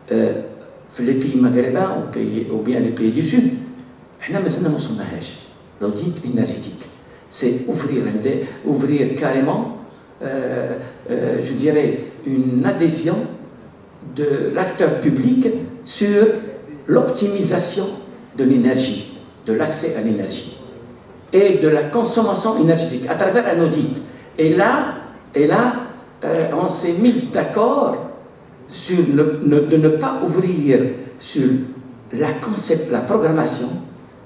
les pays maghrébins ou bien les pays du Sud, l'audit énergétique. C'est ouvrir carrément, je dirais, une adhésion de l'acteur public sur l'optimisation de l'énergie, de l'accès à l'énergie et de la consommation énergétique à travers un audit. Et là, on s'est mis d'accord sur de ne pas ouvrir sur la programmation,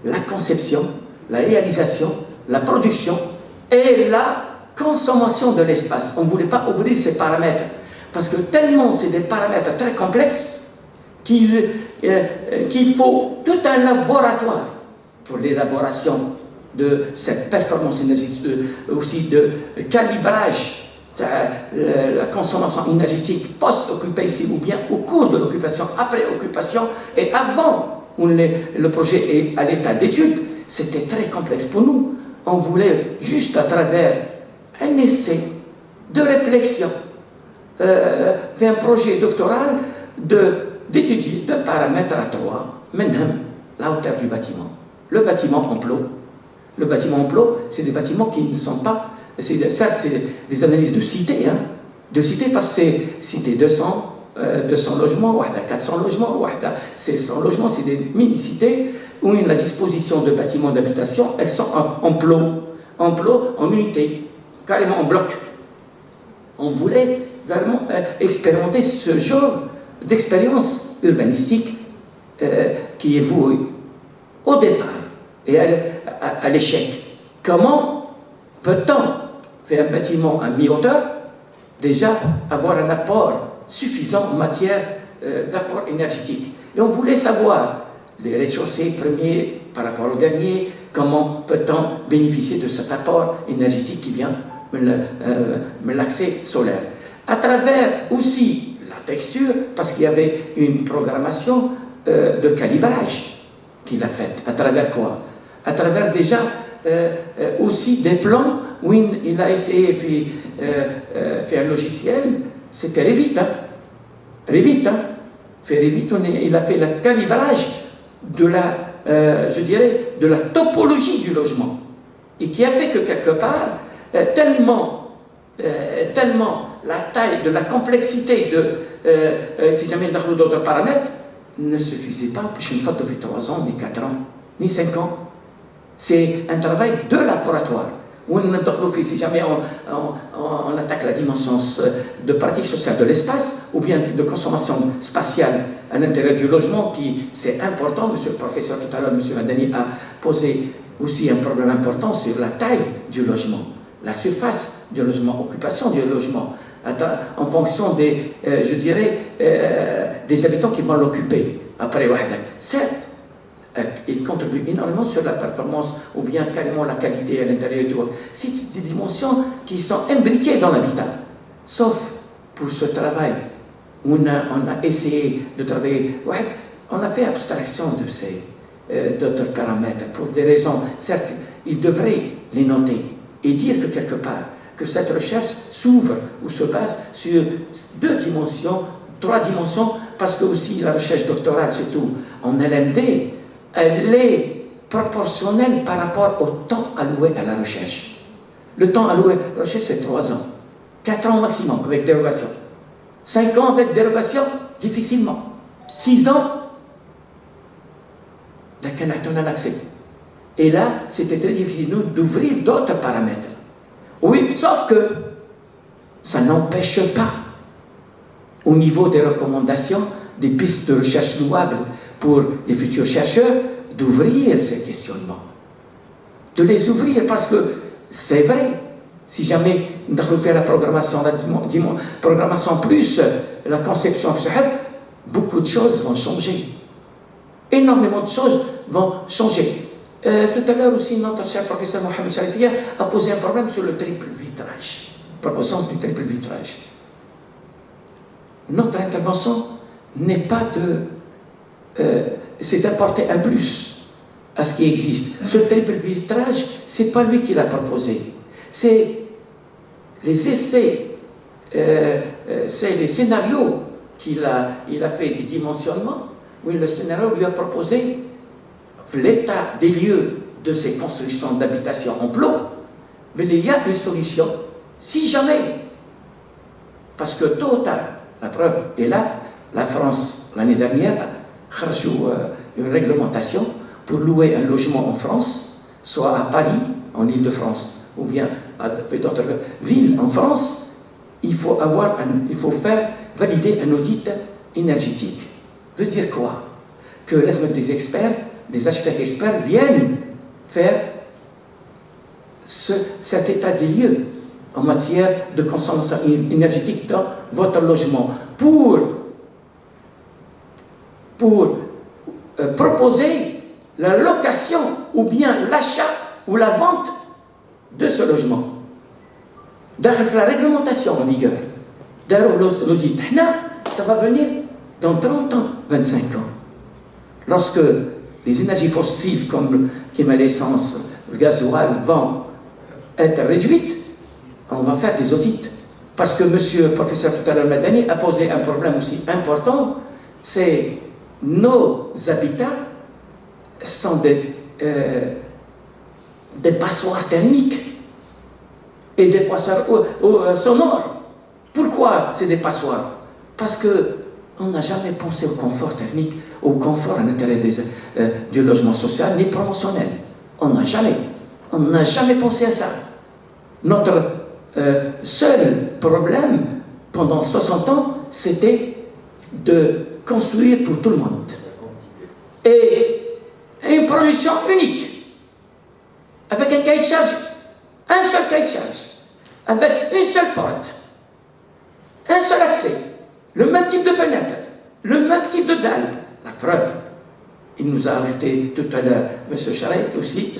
la conception, la réalisation, la production et la consommation de l'espace. On ne voulait pas ouvrir ces paramètres parce que tellement c'est des paramètres très complexes qu'il faut tout un laboratoire pour l'élaboration de cette performance énergétique, aussi de calibrage la consommation énergétique post-occupation ou bien au cours de l'occupation, après occupation et avant où le projet est à l'état d'étude. C'était très complexe pour nous. On voulait juste à travers un essai de réflexion faire un projet doctoral d'étudier deux paramètres à trois, même la hauteur du bâtiment, le bâtiment enclos. Le bâtiment enclos, c'est des bâtiments qui ne sont pas, certes c'est des analyses de cité, parce que c'est cité 200 logements, ou 400 logements, ou 600 logements, c'est des mini-cités où la disposition de bâtiments d'habitation, elles sont en plot, en unité, carrément en bloc. On voulait vraiment expérimenter ce genre d'expérience urbanistique qui est vouée au départ et à l'échec. Comment peut-on faire un bâtiment à mi-hauteur, déjà avoir un apport suffisant en matière d'apport énergétique? Et on voulait savoir les rez-de-chaussée premiers par rapport au dernier, comment peut-on bénéficier de cet apport énergétique qui vient de l'accès solaire. À travers aussi la texture, parce qu'il y avait une programmation de calibrage qu'il a faite. À travers quoi? À travers déjà aussi des plans où il a essayé de faire un logiciel, c'était Revit. Il a fait le calibrage de de la topologie du logement. Et qui a fait que quelque part, tellement la taille de la complexité si jamais on a d'autres paramètres, ne suffisait pas pour une fois de 3 ans, ni 4 ans, ni 5 ans. C'est un travail de laboratoire. Si jamais on attaque la dimension de pratique sociale de l'espace ou bien de consommation spatiale à l'intérieur du logement, qui c'est important, monsieur le professeur tout à l'heure, monsieur Madani a posé aussi un problème important sur la taille du logement, la surface du logement, occupation du logement, en fonction des, des habitants qui vont l'occuper après Wahdak. Certes, il contribue énormément sur la performance ou bien carrément la qualité à l'intérieur du. C'est des dimensions qui sont imbriquées dans l'habitat. Sauf pour ce travail, où on a essayé de travailler. On a fait abstraction de ces d'autres paramètres pour des raisons. Certes, il devrait les noter et dire que quelque part, que cette recherche s'ouvre ou se base sur 2 dimensions, 3 dimensions, parce que aussi la recherche doctorale, surtout en LMD, elle est proportionnelle par rapport au temps alloué à la recherche. Le temps alloué à la recherche, c'est 3 ans. 4 ans maximum, avec dérogation. 5 ans avec dérogation, difficilement. 6 ans, la canette, on a l'accès. Et là, c'était très difficile d'ouvrir d'autres paramètres. Oui, sauf que ça n'empêche pas, au niveau des recommandations, des pistes de recherche louables pour les futurs chercheurs, d'ouvrir ces questionnements. De les ouvrir, parce que c'est vrai, si jamais on fait la programmation plus la conception, beaucoup de choses vont changer. Énormément de choses vont changer. Tout à l'heure aussi, notre cher professeur Mohamed Charitia a posé un problème sur le triple vitrage, proposant du triple vitrage. Notre intervention n'est pas c'est d'apporter un plus à ce qui existe. Ce triple vitrage, c'est pas lui qui l'a proposé. C'est les essais, c'est les scénarios il a fait des dimensionnements, où le scénario lui a proposé l'état des lieux de ces constructions d'habitation en plomb, mais il y a une solution, si jamais, parce que tôt ou tard, la preuve est là, la France, l'année dernière, a reçu une réglementation pour louer un logement en France, soit à Paris, en Île-de-France, ou bien à d'autres villes en France. Il faut faire valider un audit énergétique. Veut dire quoi? Que des experts, des architectes experts viennent faire cet état des lieux en matière de consommation énergétique dans votre logement pour proposer la location ou bien l'achat ou la vente de ce logement. Dans la réglementation en vigueur, l'audit, ça va venir dans 30 ans, 25 ans. Lorsque les énergies fossiles comme l'essence, le gasoil vont être réduites, on va faire des audits. Parce que monsieur le professeur tout à l'heure Madani a posé un problème aussi important, c'est nos habitats sont des passoires thermiques et des passoires sonores. Pourquoi c'est des passoires? Parce qu'on n'a jamais pensé au confort thermique, au confort à l'intérieur du logement social, ni promotionnel. On n'a jamais pensé à ça. Notre seul problème pendant 60 ans, c'était de construire pour tout le monde. Et une production unique, avec un cahier de charge, un seul cahier de charge, avec une seule porte, un seul accès, le même type de fenêtre, le même type de dalle. La preuve, il nous a ajouté tout à l'heure, M. Charet aussi,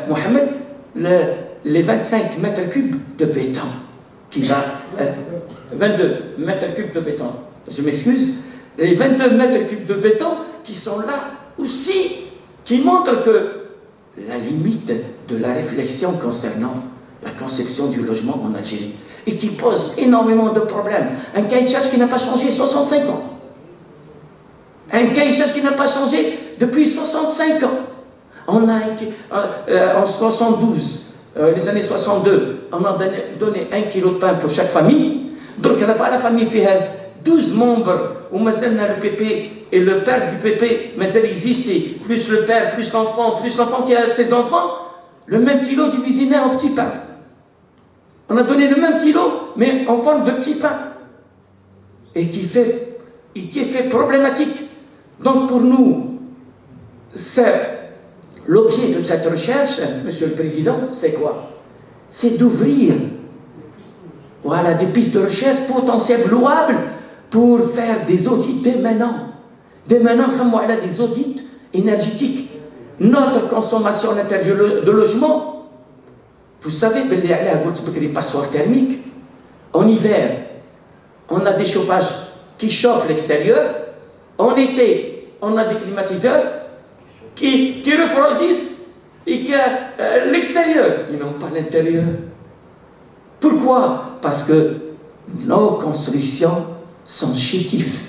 Mohamed, les 25 mètres cubes de béton, qui va 22 mètres cubes de béton, je m'excuse, les 22 mètres cubes de béton qui sont là aussi, qui montrent que la limite de la réflexion concernant la conception du logement en Algérie, et qui pose énormément de problèmes. Un cahier de charge qui n'a pas changé 65 ans. Un cahier de charge qui n'a pas changé depuis 65 ans. On a en 72, les années 62, on a donné 1 kilo de pain pour chaque famille. Donc là-bas, la famille fait 12 membres, où maintenant le pépé et le père du pépé, mais elle existe, plus le père, plus l'enfant qui a ses enfants, le même kilo divisé en petits pains. On a donné le même kilo, mais en forme de petits pains. Et qui fait problématique. Donc pour nous, c'est l'objet de cette recherche, Monsieur le Président, c'est quoi? C'est d'ouvrir des pistes de recherche potentielles louables pour faire des audits dès maintenant. Dès maintenant, elle a des audits énergétiques. Notre consommation intérieure de logement, vous savez, les passoires thermiques, en hiver, on a des chauffages qui chauffent l'extérieur. En été, on a des climatiseurs qui refroidissent l'extérieur. Ils n'ont pas l'intérieur. Pourquoi? Parce que nos constructions sont chétives.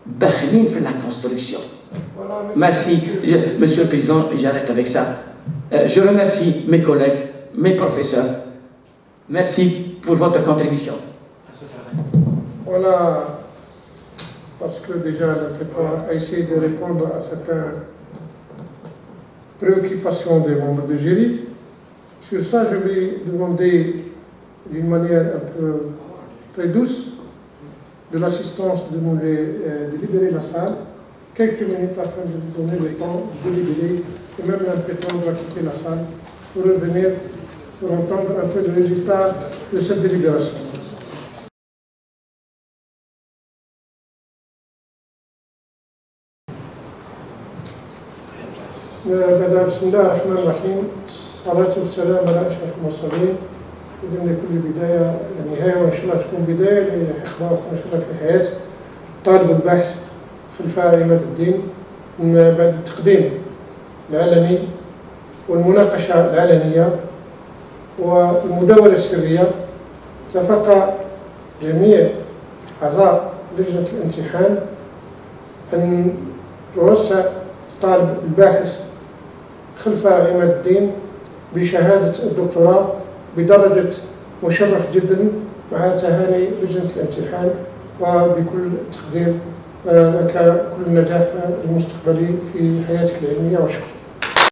Bachlin fait la construction. Voilà, Merci, Monsieur le Président, j'arrête avec ça. Je remercie mes collègues, mes professeurs. Merci pour votre contribution. Voilà, parce que déjà le président a essayé de répondre à certaines préoccupations des membres de jury. Sur ça, je vais demander d'une manière un peu très douce de l'assistance de nous de libérer la salle, quelques minutes afin de vous donner le temps de libérer et même l'impétendre à quitter la salle pour revenir, pour entendre un peu le résultat de cette délibération. بسم الله الرحمن الرحيم الصلاة والسلام على أشرف المرسلين إذن لكل بداية نهاية وإن شاء الله تكون بداية لإخبار إن شاء الله في حياة طالب البحث خلفاء عماد الدين من بعد التقديم العلني والمناقشة العلنية والمداولة السرية اتفق جميع أعضاء لجنة الامتحان أن توسع طالب الباحث خلفاء عماد الدين بشهادة الدكتوراه بدرجة مشرف جدا مع تهاني لجنة الامتحان وبكل تقدير لك كل النجاح المستقبلي في حياتك العلمية وشكرا.